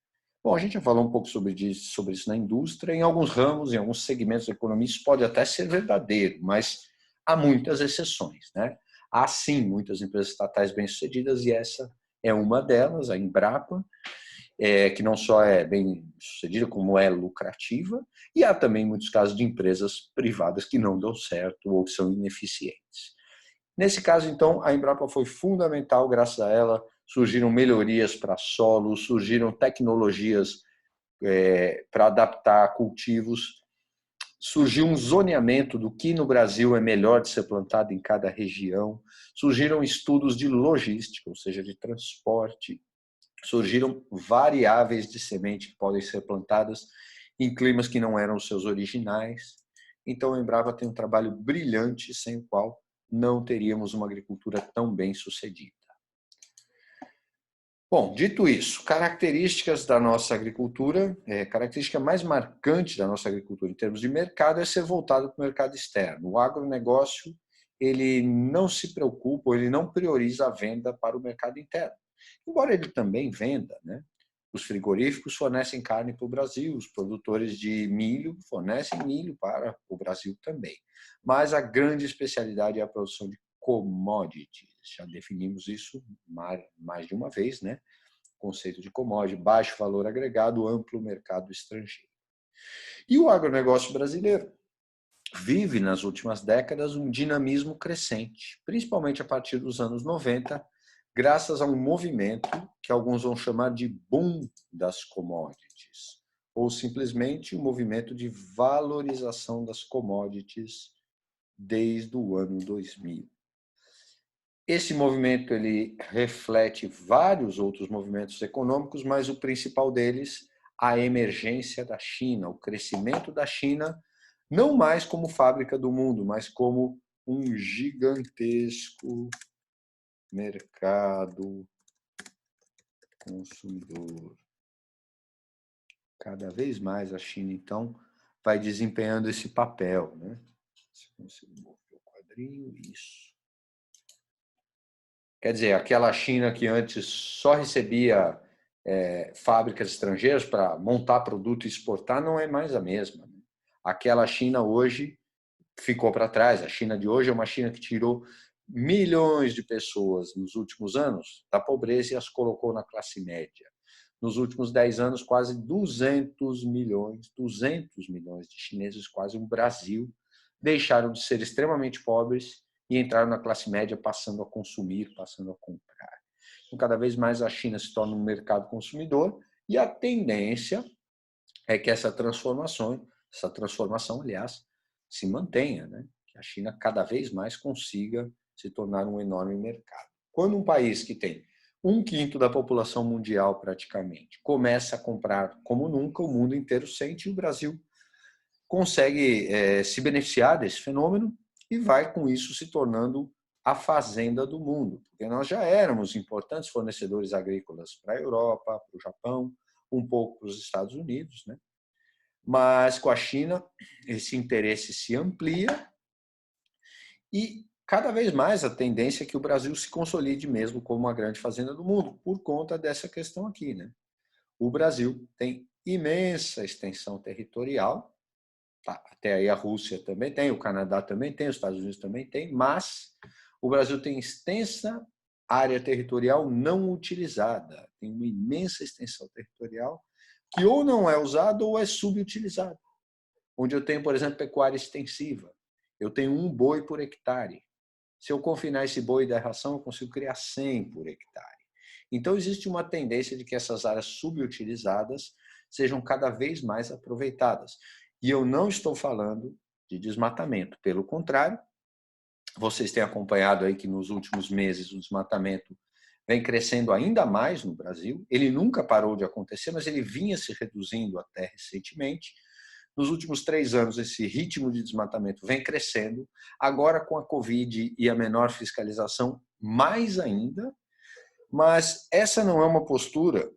Bom, a gente já falou um pouco sobre isso na indústria, em alguns ramos, em alguns segmentos da economia, isso pode até ser verdadeiro, mas há muitas exceções, né? Há sim muitas empresas estatais bem-sucedidas e essa é uma delas, a Embrapa, que não só é bem-sucedida, como é lucrativa, e há também muitos casos de empresas privadas que não dão certo ou que são ineficientes. Nesse caso, então, a Embrapa foi fundamental, graças a ela surgiram melhorias para solo, surgiram tecnologias para adaptar cultivos, surgiu um zoneamento do que no Brasil é melhor de ser plantado em cada região, surgiram estudos de logística, ou seja, de transporte, surgiram variáveis de semente que podem ser plantadas em climas que não eram os seus originais. Então, a Embrapa tem um trabalho brilhante, sem o qual não teríamos uma agricultura tão bem sucedida. Bom, dito isso, características da nossa agricultura, característica mais marcante da nossa agricultura em termos de mercado é ser voltado para o mercado externo. O agronegócio, ele não se preocupa, ele não prioriza a venda para o mercado interno. Embora ele também venda, né? Os frigoríficos fornecem carne para o Brasil, os produtores de milho fornecem milho para o Brasil também. Mas a grande especialidade é a produção de commodities. Já definimos isso mais de uma vez, né? Conceito de commodity, baixo valor agregado, amplo mercado estrangeiro. E o agronegócio brasileiro vive nas últimas décadas um dinamismo crescente, principalmente a partir dos anos 90, graças a um movimento que alguns vão chamar de boom das commodities, ou simplesmente um movimento de valorização das commodities desde o ano 2000. Esse movimento ele reflete vários outros movimentos econômicos, mas o principal deles, a emergência da China, o crescimento da China, não mais como fábrica do mundo, mas como um gigantesco mercado consumidor. Cada vez mais a China, então, vai desempenhando esse papel, né? Se eu consigo mover o quadrinho, isso. Quer dizer, aquela China que antes só recebia fábricas estrangeiras para montar produto e exportar, não é mais a mesma. Né? Aquela China hoje ficou para trás. A China de hoje é uma China que tirou milhões de pessoas nos últimos anos da pobreza e as colocou na classe média. Nos últimos 10 anos, quase 200 milhões de chineses, quase um Brasil, deixaram de ser extremamente pobres e entraram na classe média, passando a consumir, passando a comprar. Então, cada vez mais a China se torna um mercado consumidor e a tendência é que essa transformação, aliás, se mantenha, né? Que a China cada vez mais consiga se tornar um enorme mercado. Quando um país que tem 1/5 da população mundial praticamente começa a comprar como nunca, o mundo inteiro sente, e o Brasil consegue se beneficiar desse fenômeno e vai com isso se tornando a fazenda do mundo, porque nós já éramos importantes fornecedores agrícolas para a Europa, para o Japão, um pouco para os Estados Unidos, né? Mas com a China esse interesse se amplia e cada vez mais a tendência é que o Brasil se consolide mesmo como uma grande fazenda do mundo, por conta dessa questão aqui, né? O Brasil tem imensa extensão territorial Tá, até aí a Rússia também tem, o Canadá também tem, os Estados Unidos também tem, mas o Brasil tem extensa área territorial não utilizada, tem uma imensa extensão territorial que ou não é usada ou é subutilizada. Onde eu tenho, por exemplo, pecuária extensiva. Eu tenho 1 boi por hectare. Se eu confinar esse boi da ração, eu consigo criar 100 por hectare. Então, existe uma tendência de que essas áreas subutilizadas sejam cada vez mais aproveitadas. E eu não estou falando de desmatamento. Pelo contrário, vocês têm acompanhado aí que nos últimos meses o desmatamento vem crescendo ainda mais no Brasil. Ele nunca parou de acontecer, mas ele vinha se reduzindo até recentemente. Nos últimos 3 anos, esse ritmo de desmatamento vem crescendo. Agora, com a Covid e a menor fiscalização, mais ainda. Mas essa não é uma postura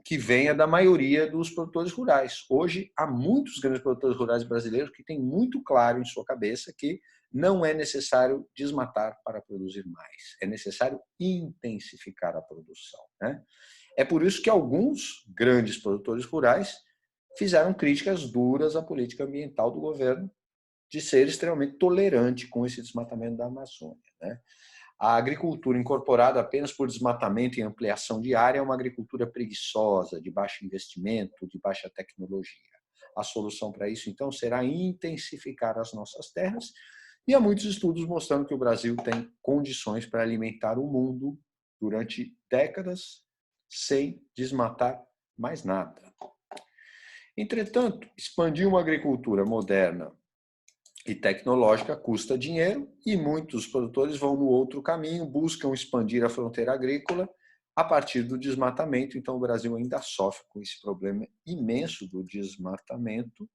que venha da maioria dos produtores rurais. Hoje, há muitos grandes produtores rurais brasileiros que têm muito claro em sua cabeça que não é necessário desmatar para produzir mais. É necessário intensificar a produção, né? É por isso que alguns grandes produtores rurais fizeram críticas duras à política ambiental do governo de ser extremamente tolerante com esse desmatamento da Amazônia, né? A agricultura incorporada apenas por desmatamento e ampliação de área é uma agricultura preguiçosa, de baixo investimento, de baixa tecnologia. A solução para isso, então, será intensificar as nossas terras, e há muitos estudos mostrando que o Brasil tem condições para alimentar o mundo durante décadas sem desmatar mais nada. Entretanto, expandir uma agricultura moderna e tecnológica custa dinheiro e muitos produtores vão no outro caminho, buscam expandir a fronteira agrícola a partir do desmatamento. Então, o Brasil ainda sofre com esse problema imenso do desmatamento,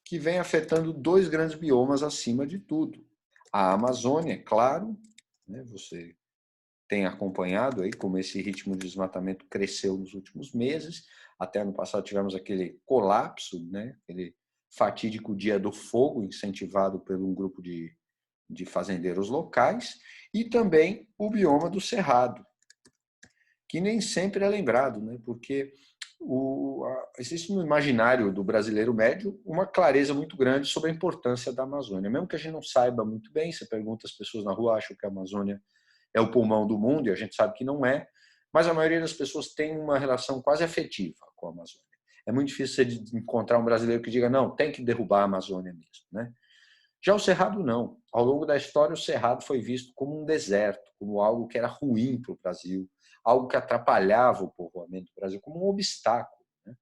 que vem afetando 2 grandes biomas acima de tudo. A Amazônia, claro, né, você tem acompanhado aí como esse ritmo de desmatamento cresceu nos últimos meses. Até ano passado tivemos aquele colapso, né, aquele fatídico Dia do Fogo, incentivado por um grupo de fazendeiros locais, e também o bioma do Cerrado, que nem sempre é lembrado, né, porque existe no imaginário do brasileiro médio uma clareza muito grande sobre a importância da Amazônia. Mesmo que a gente não saiba muito bem, você pergunta às pessoas na rua, acham que a Amazônia é o pulmão do mundo, e a gente sabe que não é, mas a maioria das pessoas tem uma relação quase afetiva com a Amazônia. É muito difícil você encontrar um brasileiro que diga, não, tem que derrubar a Amazônia mesmo, né? Já o Cerrado, não. Ao longo da história, o Cerrado foi visto como um deserto, como algo que era ruim para o Brasil, algo que atrapalhava o povoamento do Brasil, como um obstáculo, né?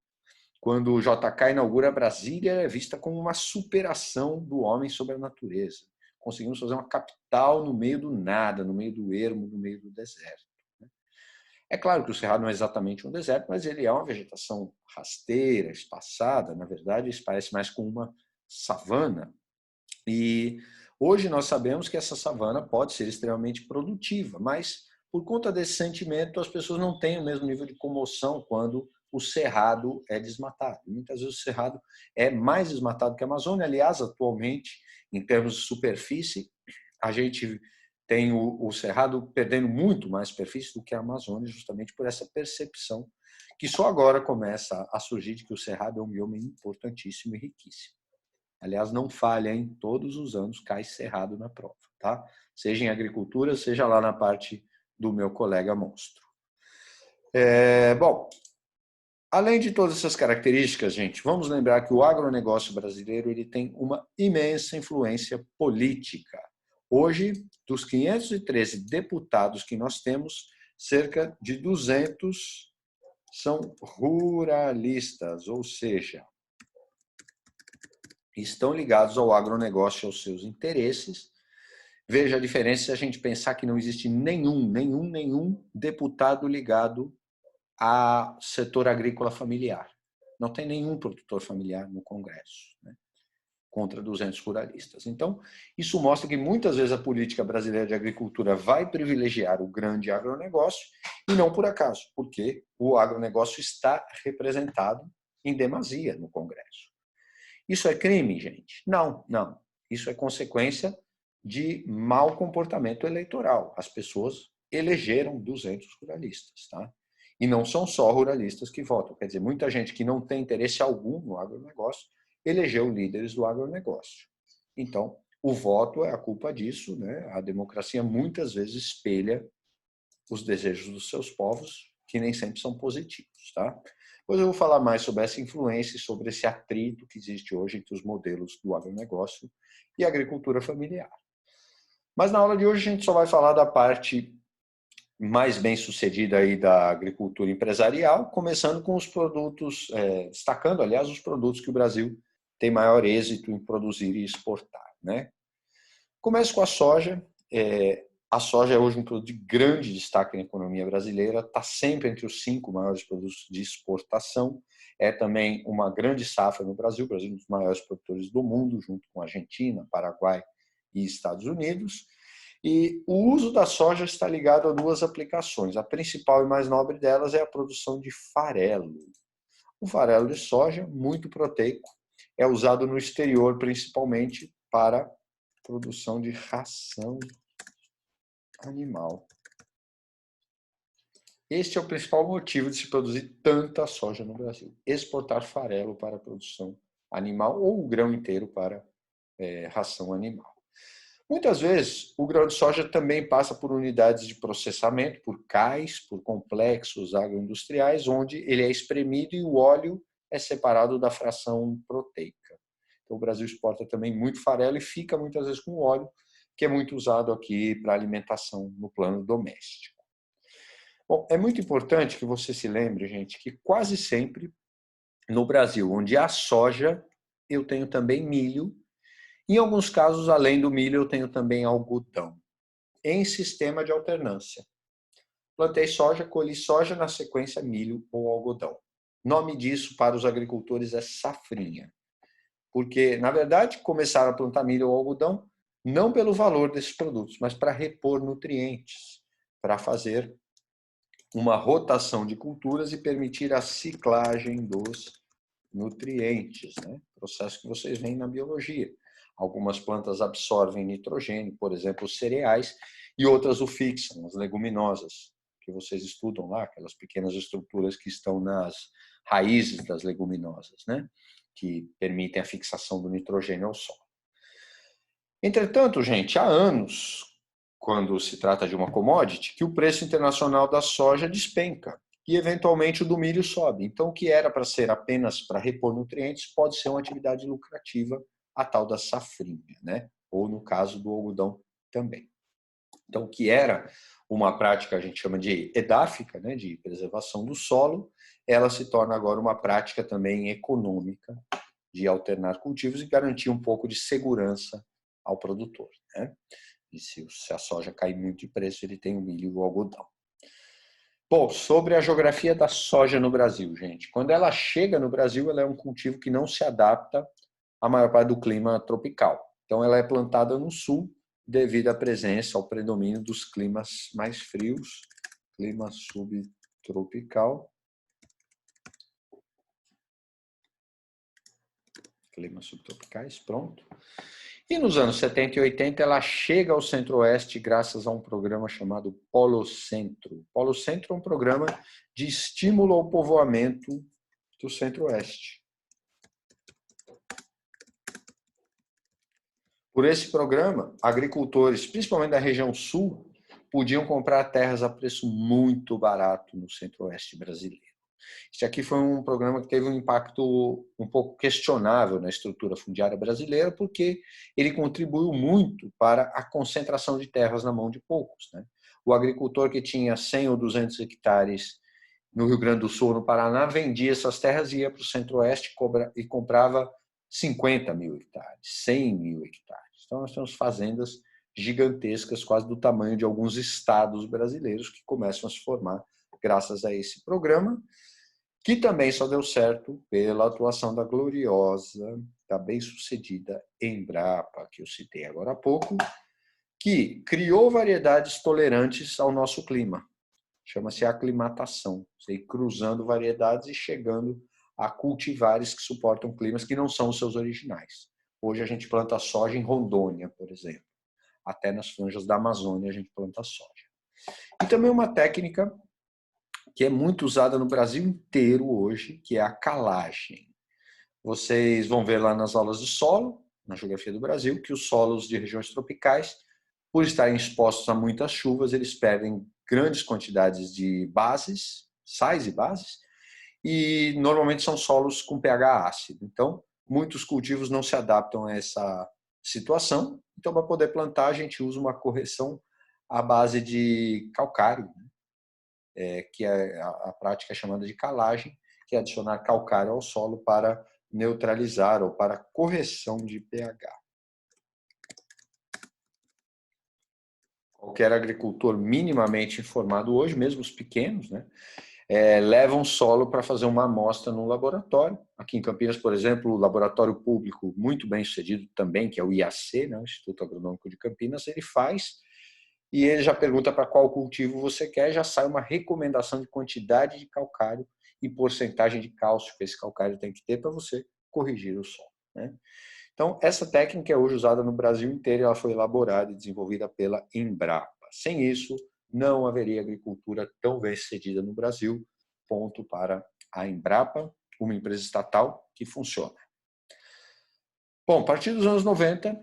Quando o JK inaugura Brasília, é vista como uma superação do homem sobre a natureza. Conseguimos fazer uma capital no meio do nada, no meio do ermo, no meio do deserto. É claro que o Cerrado não é exatamente um deserto, mas ele é uma vegetação rasteira, espaçada. Na verdade, isso parece mais com uma savana. E hoje nós sabemos que essa savana pode ser extremamente produtiva, mas por conta desse sentimento, as pessoas não têm o mesmo nível de comoção quando o Cerrado é desmatado. Muitas vezes o Cerrado é mais desmatado que a Amazônia. Aliás, atualmente, em termos de superfície, a gente tem o Cerrado perdendo muito mais superfície do que a Amazônia, justamente por essa percepção que só agora começa a surgir de que o Cerrado é um bioma importantíssimo e riquíssimo. Aliás, não falha, hein? Todos os anos cai Cerrado na prova, tá? Seja em agricultura, seja lá na parte do meu colega monstro. Bom, além de todas essas características, gente, vamos lembrar que o agronegócio brasileiro ele tem uma imensa influência política. Hoje, dos 513 deputados que nós temos, cerca de 200 são ruralistas, ou seja, estão ligados ao agronegócio e aos seus interesses. Veja a diferença se a gente pensar que não existe nenhum deputado ligado ao setor agrícola familiar. Não tem nenhum produtor familiar no Congresso, né? Contra 200 ruralistas. Então, isso mostra que muitas vezes a política brasileira de agricultura vai privilegiar o grande agronegócio e não por acaso, porque o agronegócio está representado em demasia no Congresso. Isso é crime, gente? Não. Isso é consequência de mau comportamento eleitoral. As pessoas elegeram 200 ruralistas, tá? E não são só ruralistas que votam. Quer dizer, muita gente que não tem interesse algum no agronegócio elegeu líderes do agronegócio. Então, o voto é a culpa disso, né? A democracia muitas vezes espelha os desejos dos seus povos, que nem sempre são positivos, tá? Depois eu vou falar mais sobre essa influência e sobre esse atrito que existe hoje entre os modelos do agronegócio e a agricultura familiar. Mas na aula de hoje a gente só vai falar da parte mais bem sucedida aí da agricultura empresarial, começando com os produtos, destacando, aliás, os produtos que o Brasil tem maior êxito em produzir e exportar, né? Começo com a soja. A soja é hoje um produto de grande destaque na economia brasileira, está sempre entre os 5 maiores produtos de exportação, é também uma grande safra no Brasil, o Brasil é um dos maiores produtores do mundo, junto com a Argentina, Paraguai e Estados Unidos. E o uso da soja está ligado a 2 aplicações. A principal e mais nobre delas é a produção de farelo. O farelo de soja, muito proteico, é usado no exterior principalmente para produção de ração animal. Este é o principal motivo de se produzir tanta soja no Brasil. Exportar farelo para a produção animal ou o grão inteiro para ração animal. Muitas vezes, o grão de soja também passa por unidades de processamento, por cais, por complexos agroindustriais, onde ele é espremido e o óleo é separado da fração proteica. Então, o Brasil exporta também muito farelo e fica muitas vezes com óleo, que é muito usado aqui para alimentação no plano doméstico. Bom, é muito importante que você se lembre, gente, que quase sempre no Brasil, onde há soja, eu tenho também milho. Em alguns casos, além do milho, eu tenho também algodão, em sistema de alternância. Plantei soja, colhi soja, na sequência milho ou algodão. Nome disso para os agricultores é safrinha, porque, na verdade, começaram a plantar milho ou algodão não pelo valor desses produtos, mas para repor nutrientes, para fazer uma rotação de culturas e permitir a ciclagem dos nutrientes, né? Processo que vocês veem na biologia. Algumas plantas absorvem nitrogênio, por exemplo, os cereais, e outras o fixam, as leguminosas, que vocês estudam lá, aquelas pequenas estruturas que estão nas raízes das leguminosas, né? Que permitem a fixação do nitrogênio ao solo. Entretanto, gente, há anos, quando se trata de uma commodity, que o preço internacional da soja despenca e, eventualmente, o do milho sobe. Então, o que era para ser apenas para repor nutrientes pode ser uma atividade lucrativa, a tal da safrinha, né? Ou, no caso do algodão, também. Então, o que era uma prática, a gente chama de edáfica, né, de preservação do solo, ela se torna agora uma prática também econômica de alternar cultivos e garantir um pouco de segurança ao produtor, né? E se a soja cair muito de preço, ele tem o milho e o algodão. Bom, sobre a geografia da soja no Brasil, gente. Quando ela chega no Brasil, ela é um cultivo que não se adapta à maior parte do clima tropical. Então, ela é plantada no sul devido à presença, ao predomínio dos climas mais frios, clima subtropical. Climas subtropicais, pronto. E nos anos 70 e 80 ela chega ao Centro-Oeste graças a um programa chamado Polo Centro. Polo Centro é um programa de estímulo ao povoamento do Centro-Oeste. Por esse programa, agricultores, principalmente da região sul, podiam comprar terras a preço muito barato no Centro-Oeste brasileiro. Este aqui foi um programa que teve um impacto um pouco questionável na estrutura fundiária brasileira, porque ele contribuiu muito para a concentração de terras na mão de poucos, né? O agricultor que tinha 100 ou 200 hectares no Rio Grande do Sul, no Paraná, vendia essas terras e ia para o Centro-Oeste e comprava 50 mil hectares, 100 mil hectares. Então, nós temos fazendas gigantescas, quase do tamanho de alguns estados brasileiros, que começam a se formar graças a esse programa, que também só deu certo pela atuação da gloriosa, da bem-sucedida Embrapa, que eu citei agora há pouco, que criou variedades tolerantes ao nosso clima. Chama-se aclimatação, você ir cruzando variedades e chegando a cultivares que suportam climas que não são os seus originais. Hoje a gente planta soja em Rondônia, por exemplo. Até nas franjas da Amazônia a gente planta soja. E também uma técnica que é muito usada no Brasil inteiro hoje, que é a calagem. Vocês vão ver lá nas aulas de solo, na Geografia do Brasil, que os solos de regiões tropicais, por estarem expostos a muitas chuvas, eles perdem grandes quantidades de bases, sais e bases, e normalmente são solos com pH ácido. Então, muitos cultivos não se adaptam a essa situação. Então, para poder plantar, a gente usa uma correção à base de calcário, que é a prática chamada de calagem, que é adicionar calcário ao solo para neutralizar ou para correção de pH. Qualquer agricultor minimamente informado hoje, mesmo os pequenos, né, levam solo para fazer uma amostra no laboratório. Aqui em Campinas, por exemplo, o laboratório público muito bem sucedido também, que é o IAC, né, o Instituto Agronômico de Campinas, ele faz e ele já pergunta para qual cultivo você quer, já sai uma recomendação de quantidade de calcário e porcentagem de cálcio que esse calcário tem que ter para você corrigir o solo, né? Então, essa técnica é hoje usada no Brasil inteiro e ela foi elaborada e desenvolvida pela Embrapa. Sem isso, não haveria agricultura tão bem-sucedida no Brasil. Ponto para a Embrapa, uma empresa estatal que funciona. Bom, a partir dos anos 90,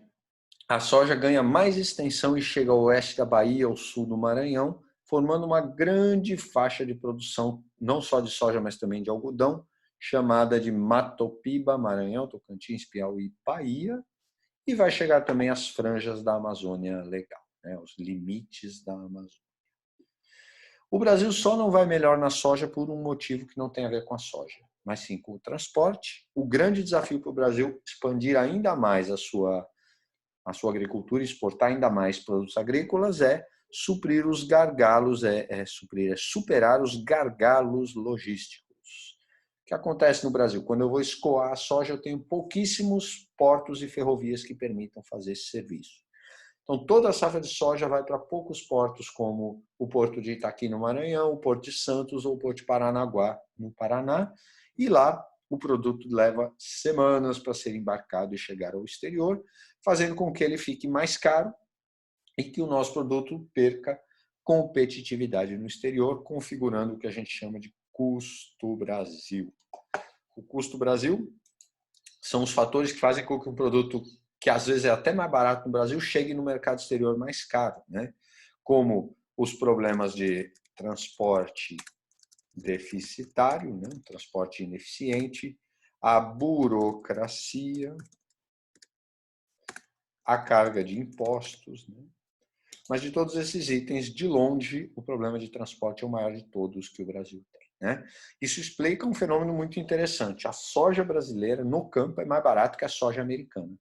a soja ganha mais extensão e chega ao oeste da Bahia, ao sul do Maranhão, formando uma grande faixa de produção, não só de soja, mas também de algodão, chamada de Matopiba, Maranhão, Tocantins, Piauí, Bahia, e vai chegar também às franjas da Amazônia Legal, né, os limites da Amazônia. O Brasil só não vai melhor na soja por um motivo que não tem a ver com a soja, mas sim com o transporte. O grande desafio para o Brasil expandir ainda mais a sua agricultura, exportar ainda mais produtos agrícolas é suprir os gargalos, superar os gargalos logísticos. O que acontece no Brasil? Quando eu vou escoar a soja, eu tenho pouquíssimos portos e ferrovias que permitam fazer esse serviço. Então, toda a safra de soja vai para poucos portos, como o Porto de Itaqui, no Maranhão, o Porto de Santos ou o Porto de Paranaguá, no Paraná. E lá, o produto leva semanas para ser embarcado e chegar ao exterior, fazendo com que ele fique mais caro e que o nosso produto perca competitividade no exterior, configurando o que a gente chama de custo Brasil. O custo Brasil são os fatores que fazem com que um produto que às vezes é até mais barato no Brasil chegue no mercado exterior mais caro, né? Como os problemas de transporte deficitário, né? Transporte ineficiente, a burocracia, a carga de impostos, né? Mas de todos esses itens, de longe, o problema de transporte é o maior de todos que o Brasil tem, né? Isso explica um fenômeno muito interessante. A soja brasileira no campo é mais barata que a soja americana.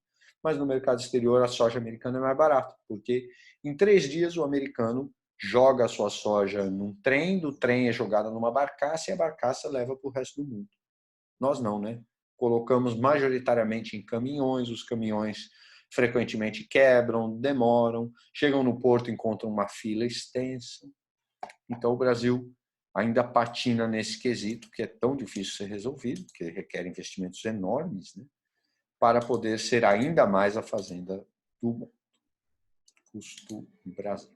Mas no mercado exterior a soja americana é mais barata, porque em 3 dias o americano joga a sua soja num trem, do trem é jogada numa barcaça e a barcaça leva para o resto do mundo. Nós não, né? Colocamos majoritariamente em caminhões, os caminhões frequentemente quebram, demoram, chegam no porto e encontram uma fila extensa. Então o Brasil ainda patina nesse quesito, que é tão difícil ser resolvido, que requer investimentos enormes, né, para poder ser ainda mais a fazenda do mundo. Custo Brasil.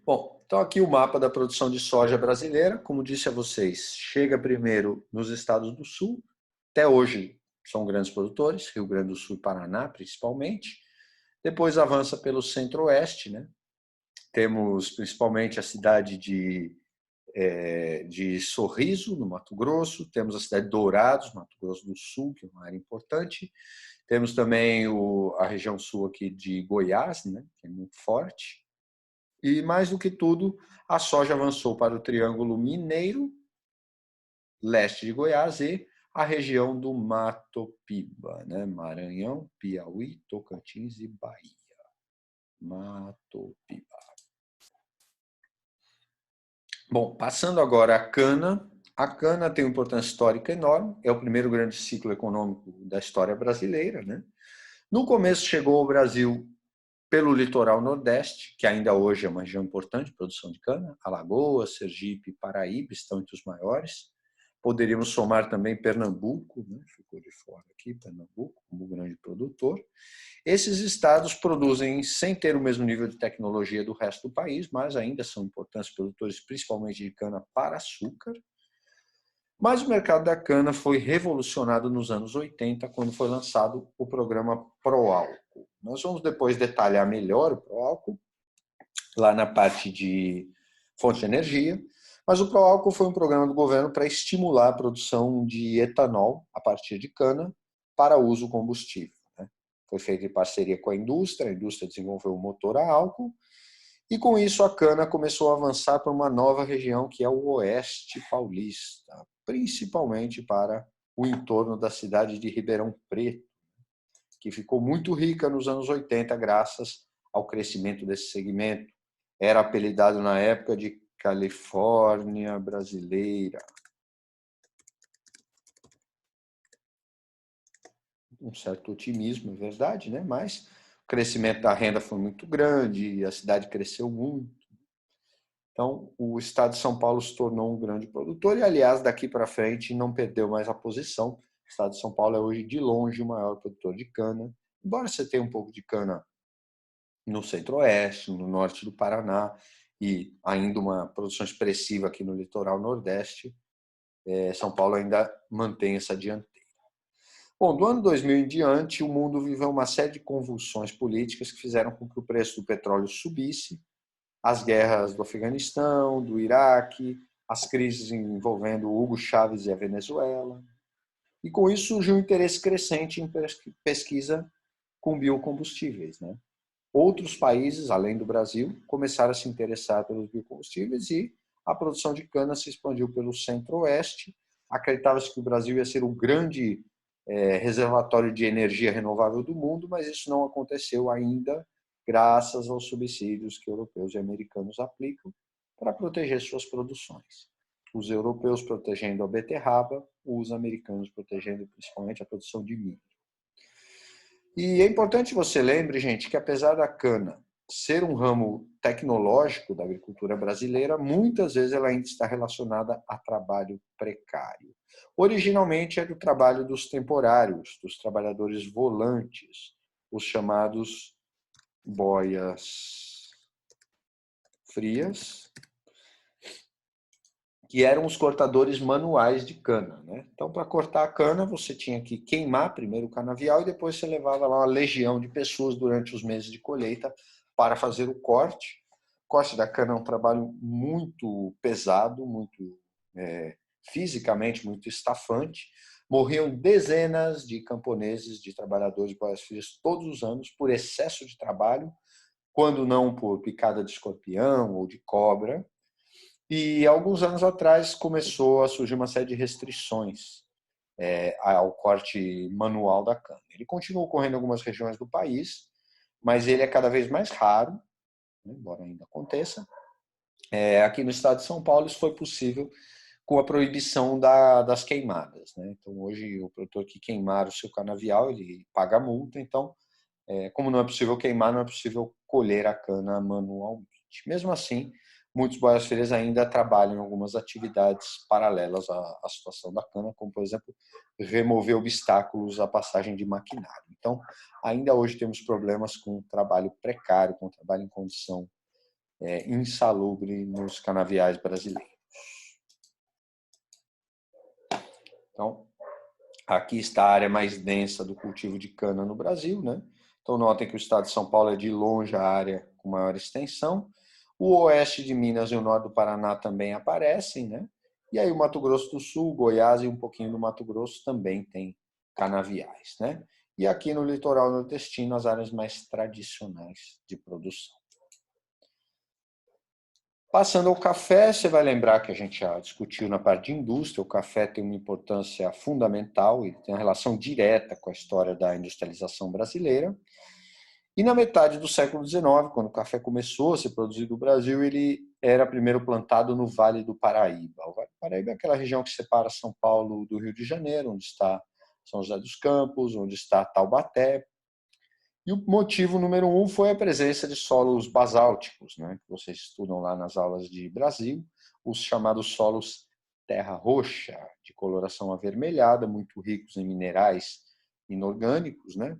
Bom, então aqui o mapa da produção de soja brasileira. Como disse a vocês, chega primeiro nos estados do sul. Até hoje são grandes produtores, Rio Grande do Sul e Paraná principalmente. Depois avança pelo centro-oeste, né? Temos principalmente a cidade de Sorriso, no Mato Grosso. Temos a cidade de Dourados, Mato Grosso do Sul, que é uma área importante. Temos também a região sul aqui de Goiás, né? Que é muito forte. E, mais do que tudo, a soja avançou para o Triângulo Mineiro, leste de Goiás, e a região do Matopiba, né? Maranhão, Piauí, Tocantins e Bahia. Matopiba. Bom, passando agora à cana. A cana tem uma importância histórica enorme, é o primeiro grande ciclo econômico da história brasileira, né? No começo chegou ao Brasil pelo litoral nordeste, que ainda hoje é uma região importante de produção de cana. Alagoas, Sergipe e Paraíba estão entre os maiores. Poderíamos somar também Pernambuco, né? Ficou de fora aqui, Pernambuco, como grande produtor. Esses estados produzem sem ter o mesmo nível de tecnologia do resto do país, mas ainda são importantes produtores, principalmente de cana para açúcar. Mas o mercado da cana foi revolucionado nos anos 80, quando foi lançado o programa Proálcool. Nós vamos depois detalhar melhor o Proálcool, lá na parte de fonte de energia, mas o Proálcool foi um programa do governo para estimular a produção de etanol a partir de cana para uso combustível. Foi feito em parceria com a indústria desenvolveu o motor a álcool, e com isso a cana começou a avançar para uma nova região que é o Oeste Paulista, principalmente para o entorno da cidade de Ribeirão Preto, que ficou muito rica nos anos 80 graças ao crescimento desse segmento. Era apelidado na época de Califórnia brasileira. Um certo otimismo, é verdade, né? Mas o crescimento da renda foi muito grande, a cidade cresceu muito. Então, o estado de São Paulo se tornou um grande produtor e, aliás, daqui para frente não perdeu mais a posição. O estado de São Paulo é hoje, de longe, o maior produtor de cana. Embora você tenha um pouco de cana no centro-oeste, no norte do Paraná, e ainda uma produção expressiva aqui no litoral nordeste, São Paulo ainda mantém essa dianteira. Bom, do ano 2000 em diante, o mundo viveu uma série de convulsões políticas que fizeram com que o preço do petróleo subisse, as guerras do Afeganistão, do Iraque, as crises envolvendo Hugo Chávez e a Venezuela. E com isso surgiu um interesse crescente em pesquisa com biocombustíveis, né? Outros países, além do Brasil, começaram a se interessar pelos biocombustíveis e a produção de cana se expandiu pelo centro-oeste. Acreditava-se que o Brasil ia ser o grande reservatório de energia renovável do mundo, mas isso não aconteceu ainda, graças aos subsídios que europeus e americanos aplicam para proteger suas produções. Os europeus protegendo a beterraba, os americanos protegendo principalmente a produção de milho. E é importante você lembre, gente, que apesar da cana ser um ramo tecnológico da agricultura brasileira, muitas vezes ela ainda está relacionada a trabalho precário. Originalmente era o trabalho dos temporários, dos trabalhadores volantes, os chamados boias frias, que eram os cortadores manuais de cana, né? Então, para cortar a cana, você tinha que queimar primeiro o canavial e depois você levava lá uma legião de pessoas durante os meses de colheita para fazer o corte. O corte da cana é um trabalho muito pesado, muito fisicamente muito estafante. Morriam dezenas de camponeses, de trabalhadores de boias-frias todos os anos por excesso de trabalho, quando não por picada de escorpião ou de cobra. E alguns anos atrás começou a surgir uma série de restrições ao corte manual da cana. Ele continua ocorrendo em algumas regiões do país, mas ele é cada vez mais raro, né, embora ainda aconteça. Aqui no estado de São Paulo isso foi possível com a proibição das queimadas, né? Então hoje o produtor que queimar o seu canavial ele paga multa. Então, como não é possível queimar, não é possível colher a cana manualmente. Mesmo assim, muitos boias-frias ainda trabalham em algumas atividades paralelas à situação da cana, como, por exemplo, remover obstáculos à passagem de maquinário. Então, ainda hoje temos problemas com trabalho precário, com trabalho em condição insalubre nos canaviais brasileiros. Então, aqui está a área mais densa do cultivo de cana no Brasil, né? Então, notem que o estado de São Paulo é de longe a área com maior extensão. O oeste de Minas e o norte do Paraná também aparecem, né? E aí o Mato Grosso do Sul, Goiás e um pouquinho do Mato Grosso também tem canaviais, né? E aqui no litoral nordestino, as áreas mais tradicionais de produção. Passando ao café, você vai lembrar que a gente já discutiu na parte de indústria, o café tem uma importância fundamental e tem uma relação direta com a história da industrialização brasileira. E na metade do século XIX, quando o café começou a ser produzido no Brasil, ele era primeiro plantado no Vale do Paraíba. O Vale do Paraíba é aquela região que separa São Paulo do Rio de Janeiro, onde está São José dos Campos, onde está Taubaté. E o motivo número um foi a presença de solos basálticos, né, que vocês estudam lá nas aulas de Brasil, os chamados solos terra roxa, de coloração avermelhada, muito ricos em minerais inorgânicos, né?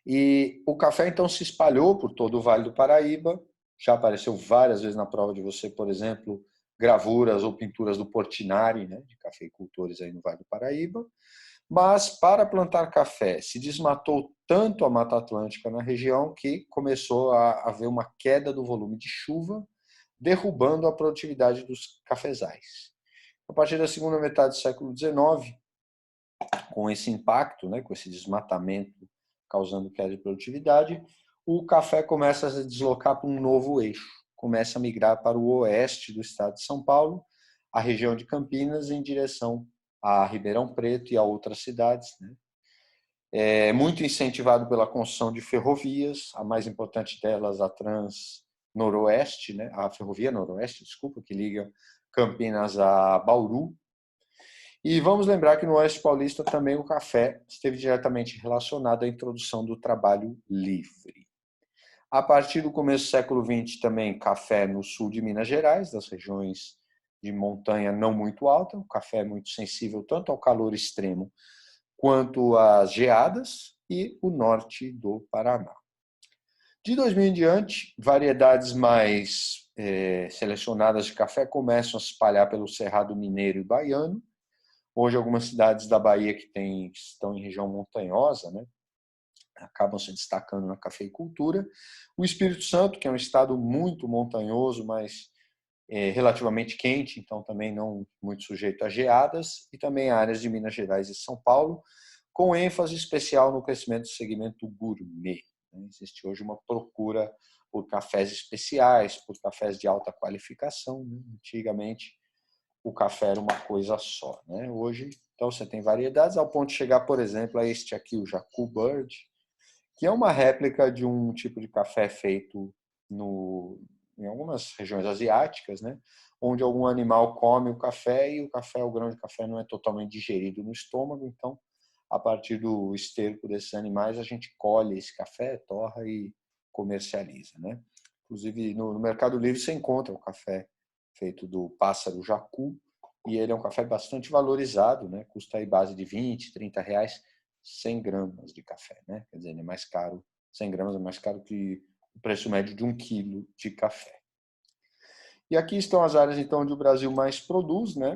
E o café, então, se espalhou por todo o Vale do Paraíba, já apareceu várias vezes na prova de você, por exemplo, gravuras ou pinturas do Portinari, né, de cafeicultores aí no Vale do Paraíba. Mas, para plantar café, se desmatou tanto a Mata Atlântica na região que começou a haver uma queda do volume de chuva, derrubando a produtividade dos cafezais. A partir da segunda metade do século XIX, com esse impacto, né, com esse desmatamento causando queda de produtividade, o café começa a se deslocar para um novo eixo, começa a migrar para o oeste do estado de São Paulo, a região de Campinas, em direção a Ribeirão Preto e a outras cidades, né? É muito incentivado pela construção de ferrovias, a mais importante delas, a Trans-Noroeste, né? A Ferrovia Noroeste, desculpa, que liga Campinas a Bauru. E vamos lembrar que no Oeste Paulista também o café esteve diretamente relacionado à introdução do trabalho livre. A partir do começo do século XX, também café no sul de Minas Gerais, das regiões de montanha não muito alta. O café é muito sensível tanto ao calor extremo quanto às geadas, e o norte do Paraná. De 2000 em diante, variedades mais selecionadas de café começam a se espalhar pelo Cerrado Mineiro e Baiano. Hoje, algumas cidades da Bahia que estão em região montanhosa, né, acabam se destacando na cafeicultura. O Espírito Santo, que é um estado muito montanhoso, mas relativamente quente, então também não muito sujeito a geadas, e também áreas de Minas Gerais e São Paulo, com ênfase especial no crescimento do segmento gourmet. Existe hoje uma procura por cafés especiais, por cafés de alta qualificação. Antigamente, o café era uma coisa só. Hoje, então, você tem variedades, ao ponto de chegar, por exemplo, a este aqui, o Jacu Bird, que é uma réplica de um tipo de café feito em algumas regiões asiáticas, né, onde algum animal come o café e o grão de café não é totalmente digerido no estômago. Então, a partir do esterco desses animais, a gente colhe esse café, torra e comercializa, né? Inclusive, no Mercado Livre você encontra o café feito do pássaro jacu, e ele é um café bastante valorizado, né? Custa aí base de 20, 30 reais, 100 gramas de café, né? Quer dizer, ele é mais caro, 100 gramas é mais caro que o preço médio de 1 quilo de café. E aqui estão as áreas, então, onde o Brasil mais produz, né?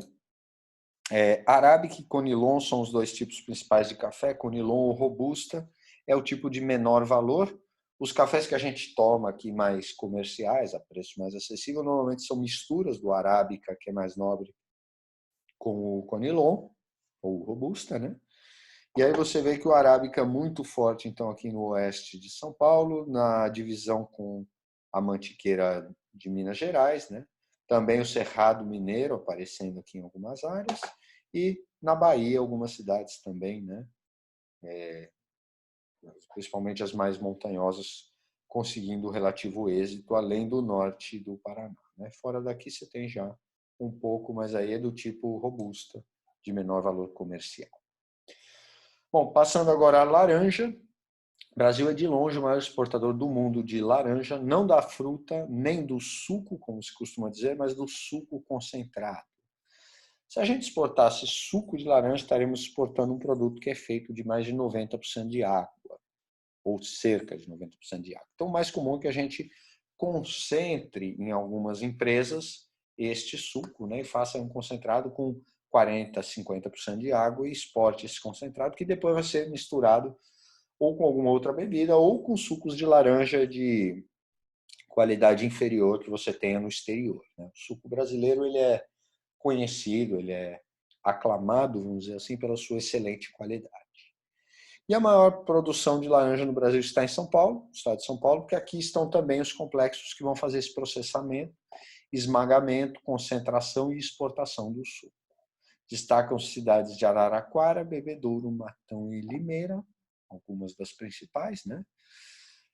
Arábica e Conilon são os dois tipos principais de café. Conilon ou Robusta é o tipo de menor valor. Os cafés que a gente toma aqui mais comerciais, a preço mais acessível, normalmente são misturas do Arábica, que é mais nobre, com o Conilon, ou Robusta, né? E aí você vê que o Arábica é muito forte, então, aqui no oeste de São Paulo, na divisão com a Mantiqueira de Minas Gerais, né? Também o Cerrado Mineiro aparecendo aqui em algumas áreas, e na Bahia algumas cidades também, né? Principalmente as mais montanhosas, conseguindo relativo êxito, além do norte do Paraná, né? Fora daqui você tem já um pouco, mas aí é do tipo Robusta, de menor valor comercial. Bom, passando agora a laranja. O Brasil é de longe o maior exportador do mundo de laranja, não da fruta, nem do suco, como se costuma dizer, mas do suco concentrado. Se a gente exportasse suco de laranja, estaríamos exportando um produto que é feito de mais de 90% de água, ou cerca de 90% de água. Então, o mais comum é que a gente concentre em algumas empresas este suco, né, e faça um concentrado com 40%, 50% de água e exporte esse concentrado, que depois vai ser misturado ou com alguma outra bebida, ou com sucos de laranja de qualidade inferior que você tenha no exterior. O suco brasileiro ele é conhecido, ele é aclamado, vamos dizer assim, pela sua excelente qualidade. E a maior produção de laranja no Brasil está em São Paulo, no estado de São Paulo, porque aqui estão também os complexos que vão fazer esse processamento, esmagamento, concentração e exportação do suco. Destacam cidades de Araraquara, Bebedouro, Matão e Limeira, algumas das principais, né?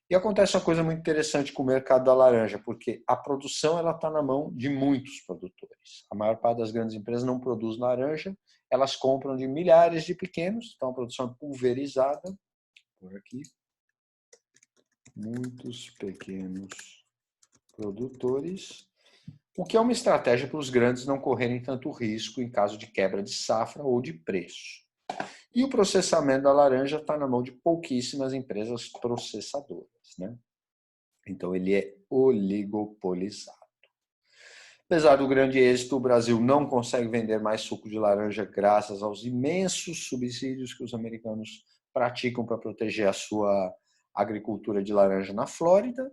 E acontece uma coisa muito interessante com o mercado da laranja, porque a produção ela está na mão de muitos produtores. A maior parte das grandes empresas não produz laranja, elas compram de milhares de pequenos, então a produção é pulverizada, por aqui, muitos pequenos produtores, o que é uma estratégia para os grandes não correrem tanto risco em caso de quebra de safra ou de preço. E o processamento da laranja está na mão de pouquíssimas empresas processadoras, né? Então, ele é oligopolizado. Apesar do grande êxito, o Brasil não consegue vender mais suco de laranja graças aos imensos subsídios que os americanos praticam para proteger a sua agricultura de laranja na Flórida.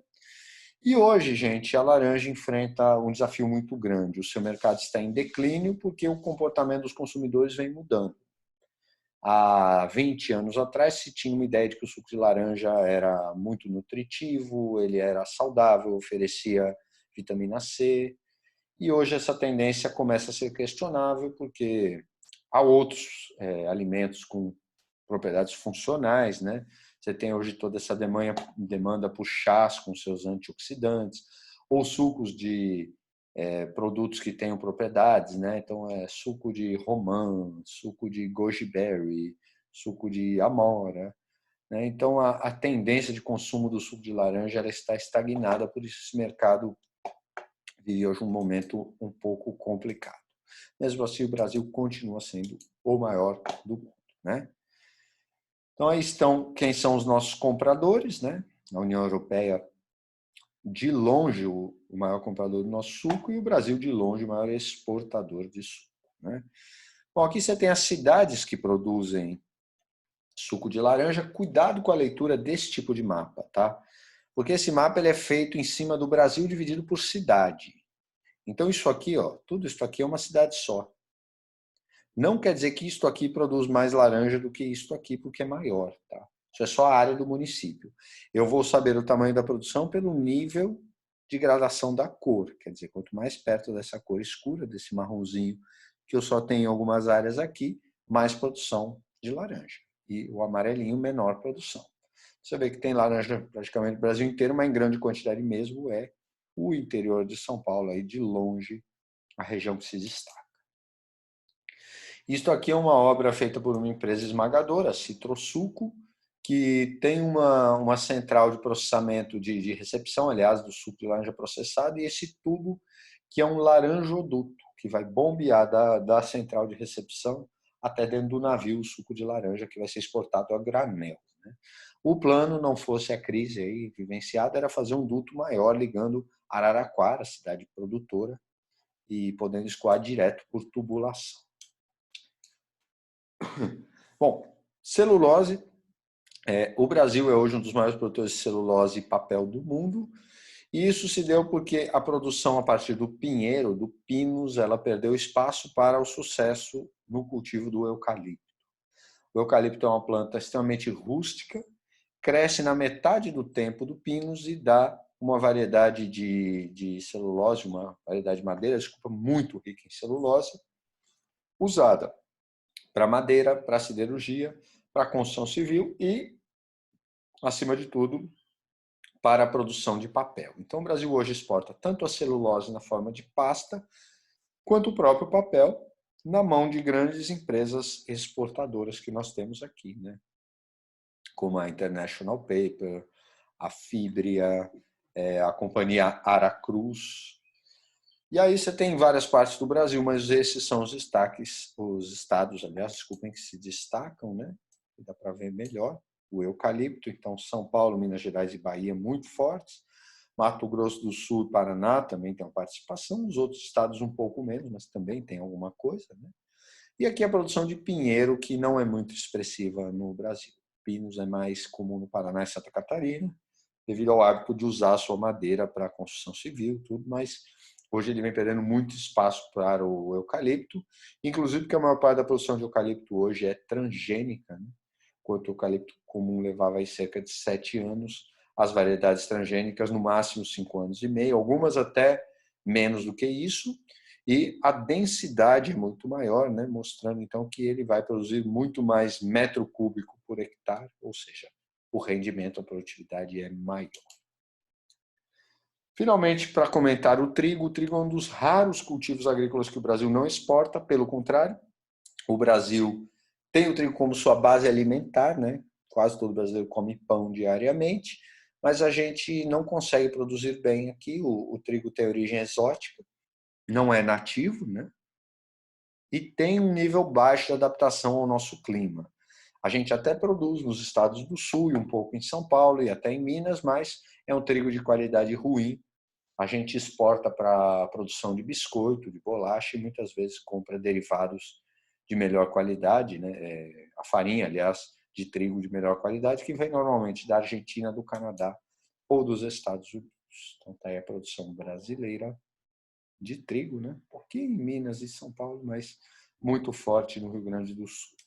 E hoje, gente, a laranja enfrenta um desafio muito grande. O seu mercado está em declínio porque o comportamento dos consumidores vem mudando. Há 20 anos atrás se tinha uma ideia de que o suco de laranja era muito nutritivo, ele era saudável, oferecia vitamina C. E hoje essa tendência começa a ser questionável porque há outros alimentos com propriedades funcionais, né? Você tem hoje toda essa demanda por chás com seus antioxidantes, ou sucos de produtos que tenham propriedades, né? Então, suco de romã, suco de goji berry, suco de amora, né? Então, a tendência de consumo do suco de laranja ela está estagnada, por isso esse mercado vive hoje um momento um pouco complicado. Mesmo assim, o Brasil continua sendo o maior do mundo, né? Então, aí estão quem são os nossos compradores, né? A União Europeia, de longe, o maior comprador do nosso suco, e o Brasil, de longe, o maior exportador de suco, né? Bom, aqui você tem as cidades que produzem suco de laranja. Cuidado com a leitura desse tipo de mapa, tá? Porque esse mapa ele é feito em cima do Brasil dividido por cidade. Então, isso aqui, ó, tudo isso aqui é uma cidade só. Não quer dizer que isto aqui produz mais laranja do que isto aqui, porque é maior, tá? Isso é só a área do município. Eu vou saber o tamanho da produção pelo nível de gradação da cor. Quer dizer, quanto mais perto dessa cor escura, desse marronzinho, que eu só tenho em algumas áreas aqui, mais produção de laranja. E o amarelinho, menor produção. Você vê que tem laranja praticamente no Brasil inteiro, mas em grande quantidade mesmo é o interior de São Paulo, aí de longe, a região que se destaca. Isto aqui é uma obra feita por uma empresa esmagadora, a Citrosuco, que tem uma central de processamento, de recepção, aliás, do suco de laranja processado, e esse tubo que é um laranjoduto, que vai bombear da central de recepção até dentro do navio o suco de laranja, que vai ser exportado a granel, né? O plano, não fosse a crise aí vivenciada, era fazer um duto maior ligando Araraquara, cidade produtora, e podendo escoar direto por tubulação. Bom, celulose. O Brasil é hoje um dos maiores produtores de celulose e papel do mundo. E isso se deu porque a produção a partir do pinheiro, do pinus, ela perdeu espaço para o sucesso no cultivo do eucalipto. O eucalipto é uma planta extremamente rústica, cresce na metade do tempo do pinus e dá uma variedade de celulose, uma variedade de madeira, desculpa, muito rica em celulose, usada para madeira, para siderurgia, para construção civil e, acima de tudo, para a produção de papel. Então, o Brasil hoje exporta tanto a celulose na forma de pasta, quanto o próprio papel na mão de grandes empresas exportadoras que nós temos aqui, né? Como a International Paper, a Fibria, a companhia Aracruz. E aí você tem várias partes do Brasil, mas esses são os destaques, os estados, aliás, desculpem, que se destacam, né? Dá para ver melhor. O eucalipto, então São Paulo, Minas Gerais e Bahia muito fortes. Mato Grosso do Sul e Paraná também tem uma participação. Os outros estados um pouco menos, mas também tem alguma coisa, né? E aqui a produção de pinheiro, que não é muito expressiva no Brasil. Pinos é mais comum no Paraná e Santa Catarina, devido ao hábito de usar a sua madeira para a construção civil, tudo, mas hoje ele vem perdendo muito espaço para o eucalipto, inclusive porque a maior parte da produção de eucalipto hoje é transgênica, né? Enquanto o eucalipto comum levava aí cerca de 7 anos, as variedades transgênicas no máximo 5 anos e meio, algumas até menos do que isso, e a densidade é muito maior, né? Mostrando então que ele vai produzir muito mais metro cúbico por hectare, ou seja, o rendimento, a produtividade é maior. Finalmente, para comentar o trigo é um dos raros cultivos agrícolas que o Brasil não exporta, pelo contrário, o Brasil tem o trigo como sua base alimentar, né? Quase todo brasileiro come pão diariamente, mas a gente não consegue produzir bem aqui. O trigo tem origem exótica, não é nativo, né? E tem um nível baixo de adaptação ao nosso clima. A gente até produz nos estados do sul e um pouco em São Paulo e até em Minas, mas é um trigo de qualidade ruim a gente exporta para a produção de biscoito, de bolacha e muitas vezes compra derivados de melhor qualidade, né? A farinha, aliás, de trigo de melhor qualidade, que vem normalmente da Argentina, do Canadá ou dos Estados Unidos. Então, está aí a produção brasileira de trigo, né? Um pouquinho em Minas e São Paulo, mas muito forte no Rio Grande do Sul.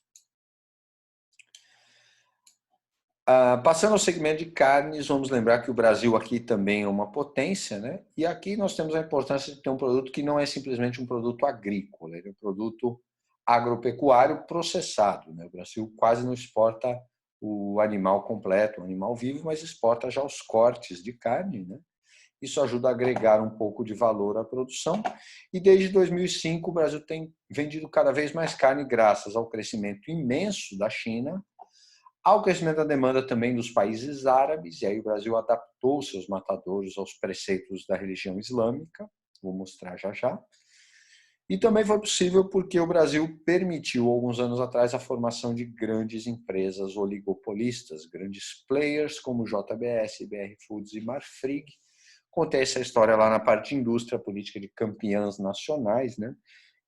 Passando ao segmento de carnes, vamos lembrar que o Brasil aqui também é uma potência, né? E aqui nós temos a importância de ter um produto que não é simplesmente um produto agrícola, ele é um produto agropecuário processado, né? O Brasil quase não exporta o animal completo, o animal vivo, mas exporta já os cortes de carne, né? Isso ajuda a agregar um pouco de valor à produção. E desde 2005 o Brasil tem vendido cada vez mais carne graças ao crescimento imenso da China, ao crescimento da demanda também dos países árabes, e aí o Brasil adaptou seus matadouros aos preceitos da religião islâmica, vou mostrar já já. E também foi possível porque o Brasil permitiu, alguns anos atrás, a formação de grandes empresas oligopolistas, grandes players como JBS, BR Foods e Marfrig. Contei essa história lá na parte de indústria, política de campeãs nacionais, né,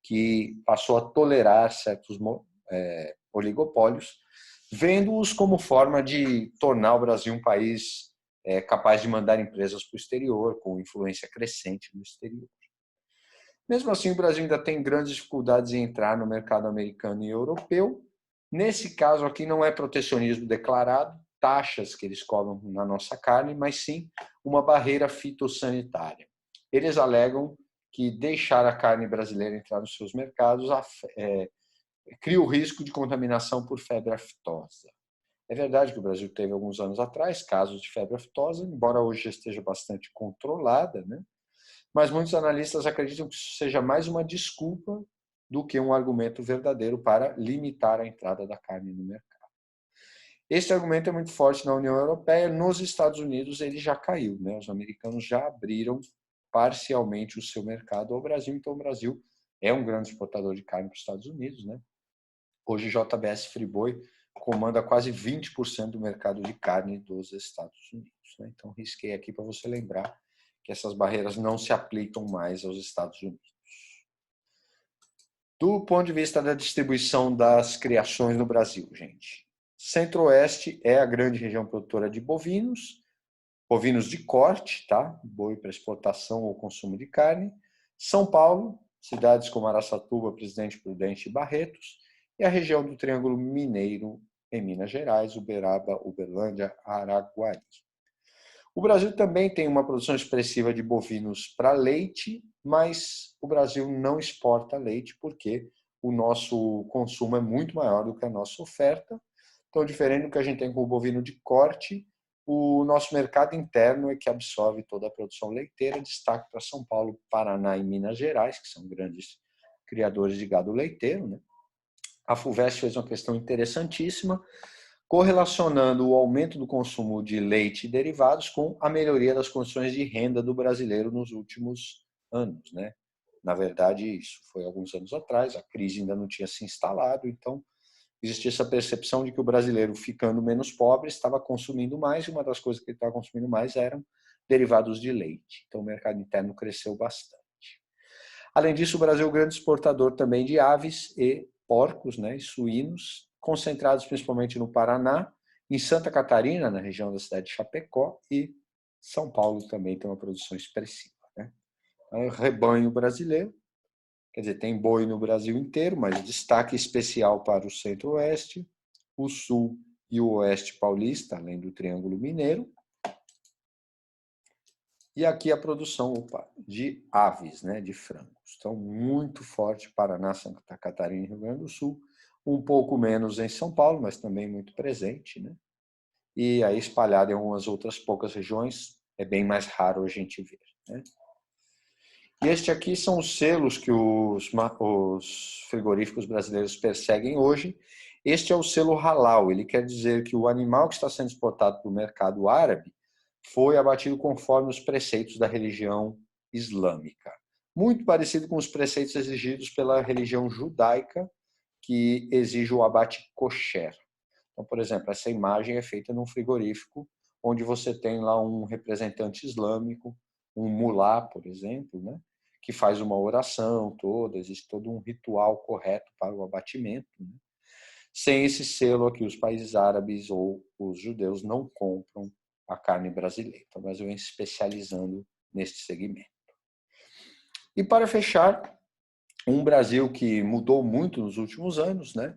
que passou a tolerar certos oligopólios, vendo-os como forma de tornar o Brasil um país capaz de mandar empresas para o exterior, com influência crescente no exterior. Mesmo assim, o Brasil ainda tem grandes dificuldades em entrar no mercado americano e europeu. Nesse caso aqui não é protecionismo declarado, taxas que eles cobram na nossa carne, mas sim uma barreira fitossanitária. Eles alegam que deixar a carne brasileira entrar nos seus mercados cria o risco de contaminação por febre aftosa. É verdade que o Brasil teve alguns anos atrás casos de febre aftosa, embora hoje já esteja bastante controlada, né? Mas muitos analistas acreditam que isso seja mais uma desculpa do que um argumento verdadeiro para limitar a entrada da carne no mercado. Esse argumento é muito forte na União Europeia. Nos Estados Unidos ele já caiu, né? Os americanos já abriram parcialmente o seu mercado ao Brasil, então o Brasil é um grande exportador de carne para os Estados Unidos, né? Hoje JBS Friboi comanda quase 20% do mercado de carne dos Estados Unidos, né? Então risquei aqui para você lembrar que essas barreiras não se aplicam mais aos Estados Unidos. Do ponto de vista da distribuição das criações no Brasil, gente, Centro-Oeste é a grande região produtora de bovinos, bovinos de corte, tá? Boi para exportação ou consumo de carne. São Paulo, cidades como Araçatuba, Presidente Prudente e Barretos, e a região do Triângulo Mineiro, em Minas Gerais, Uberaba, Uberlândia, Araguari. O Brasil também tem uma produção expressiva de bovinos para leite, mas o Brasil não exporta leite porque o nosso consumo é muito maior do que a nossa oferta. Então, diferente do que a gente tem com o bovino de corte, o nosso mercado interno é que absorve toda a produção leiteira. Destaque para São Paulo, Paraná e Minas Gerais, que são grandes criadores de gado leiteiro, né? A FUVEST fez uma questão interessantíssima, correlacionando o aumento do consumo de leite e derivados com a melhoria das condições de renda do brasileiro nos últimos anos, né? Na verdade, isso foi alguns anos atrás, a crise ainda não tinha se instalado, então existia essa percepção de que o brasileiro, ficando menos pobre, estava consumindo mais, e uma das coisas que ele estava consumindo mais eram derivados de leite. Então, o mercado interno cresceu bastante. Além disso, o Brasil é um grande exportador também de aves e porcos, né, e suínos, concentrados principalmente no Paraná, em Santa Catarina, na região da cidade de Chapecó, e São Paulo também tem uma produção expressiva, né? É um rebanho brasileiro, quer dizer, tem boi no Brasil inteiro, mas destaque especial para o Centro-Oeste, o Sul e o Oeste paulista, além do Triângulo Mineiro. E aqui a produção de aves, né, de frangos. Então, muito forte Paraná, Santa Catarina e Rio Grande do Sul. Um pouco menos em São Paulo, mas também muito presente, né? E aí espalhado em algumas outras poucas regiões, é bem mais raro a gente ver, né? E este aqui são os selos que os frigoríficos brasileiros perseguem hoje. Este é o selo halal, ele quer dizer que o animal que está sendo exportado para o mercado árabe foi abatido conforme os preceitos da religião islâmica. Muito parecido com os preceitos exigidos pela religião judaica, que exige o abate kosher. Então, por exemplo, essa imagem é feita num frigorífico, onde você tem lá um representante islâmico um mulá, por exemplo, né? Que faz uma oração toda, existe todo um ritual correto para o abatimento, né? Sem esse selo aqui, os países árabes ou os judeus não compram a carne brasileira. Então, o Brasil vem se especializando neste segmento. E para fechar, um Brasil que mudou muito nos últimos anos, né?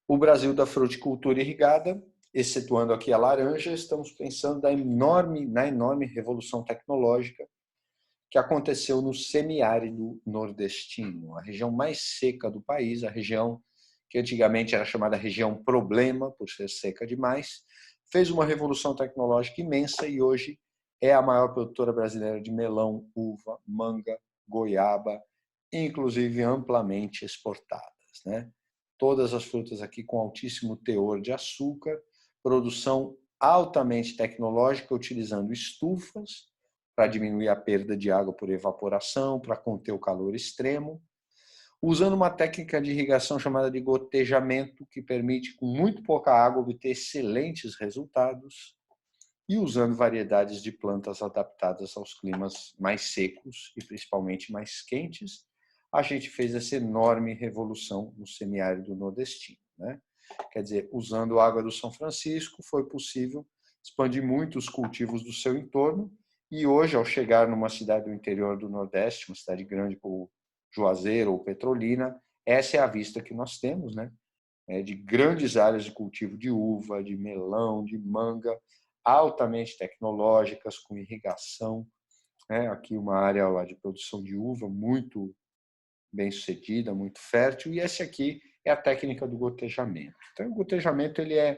O Brasil da fruticultura irrigada, excetuando aqui a laranja, estamos pensando na enorme revolução tecnológica que aconteceu no semiárido nordestino, a região mais seca do país, a região que antigamente era chamada região problema, por ser seca demais, fez uma revolução tecnológica imensa e hoje é a maior produtora brasileira de melão, uva, manga, goiaba, inclusive amplamente exportadas, né? Todas as frutas aqui com altíssimo teor de açúcar, produção altamente tecnológica, utilizando estufas para diminuir a perda de água por evaporação, para conter o calor extremo, usando uma técnica de irrigação chamada de gotejamento, que permite, com muito pouca água, obter excelentes resultados, e usando variedades de plantas adaptadas aos climas mais secos e principalmente mais quentes, a gente fez essa enorme revolução no semiárido nordestino, né? Quer dizer, usando a água do São Francisco, foi possível expandir muito os cultivos do seu entorno e hoje, ao chegar numa cidade do interior do Nordeste, uma cidade grande como Juazeiro ou Petrolina, essa é a vista que nós temos, né? De grandes áreas de cultivo de uva, de melão, de manga, altamente tecnológicas, com irrigação, né? Aqui uma área lá de produção de uva muito bem sucedida, muito fértil, e esse aqui é a técnica do gotejamento. Então, o gotejamento ele é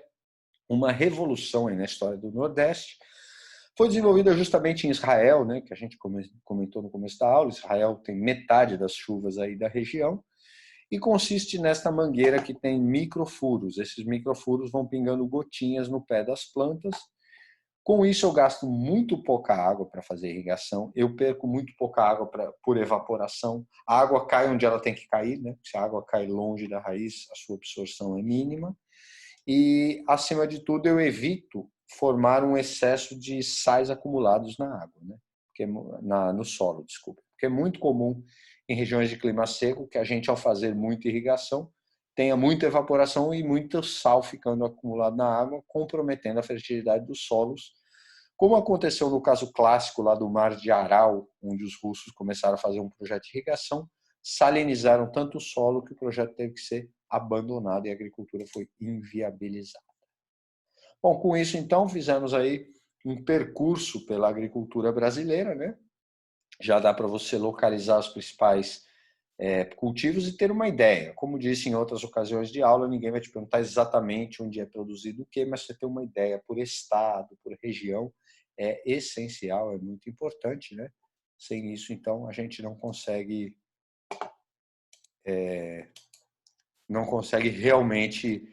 uma revolução aí na história do Nordeste. Foi desenvolvida justamente em Israel, né, que a gente comentou no começo da aula. Israel tem metade das chuvas aí da região e consiste nesta mangueira que tem microfuros. Esses microfuros vão pingando gotinhas no pé das plantas. Com isso, eu gasto muito pouca água para fazer irrigação, eu perco muito pouca água por evaporação. A água cai onde ela tem que cair, né? Se a água cai longe da raiz, a sua absorção é mínima. E, acima de tudo, eu evito formar um excesso de sais acumulados na água, né? No solo, desculpa. Porque é muito comum em regiões de clima seco que a gente, ao fazer muita irrigação, tenha muita evaporação e muito sal ficando acumulado na água, comprometendo a fertilidade dos solos, como aconteceu no caso clássico lá do Mar de Aral, onde os russos começaram a fazer um projeto de irrigação, salinizaram tanto o solo que o projeto teve que ser abandonado e a agricultura foi inviabilizada. Bom, com isso, então, fizemos aí um percurso pela agricultura brasileira, né? Já dá para você localizar os principais cultivos e ter uma ideia. Como disse em outras ocasiões de aula, ninguém vai te perguntar exatamente onde é produzido o quê, mas você ter uma ideia por estado, por região, é essencial, é muito importante, né? Sem isso, então, a gente não consegue realmente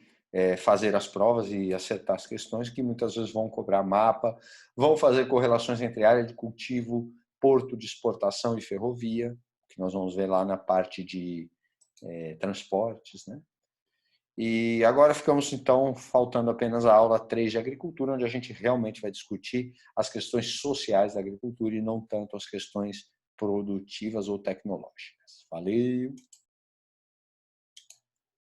fazer as provas e acertar as questões, que muitas vezes vão cobrar mapa, vão fazer correlações entre área de cultivo, porto de exportação e ferrovia, que nós vamos ver lá na parte de transportes, né? E agora ficamos, então, faltando apenas a aula 3 de agricultura, onde a gente realmente vai discutir as questões sociais da agricultura e não tanto as questões produtivas ou tecnológicas. Valeu!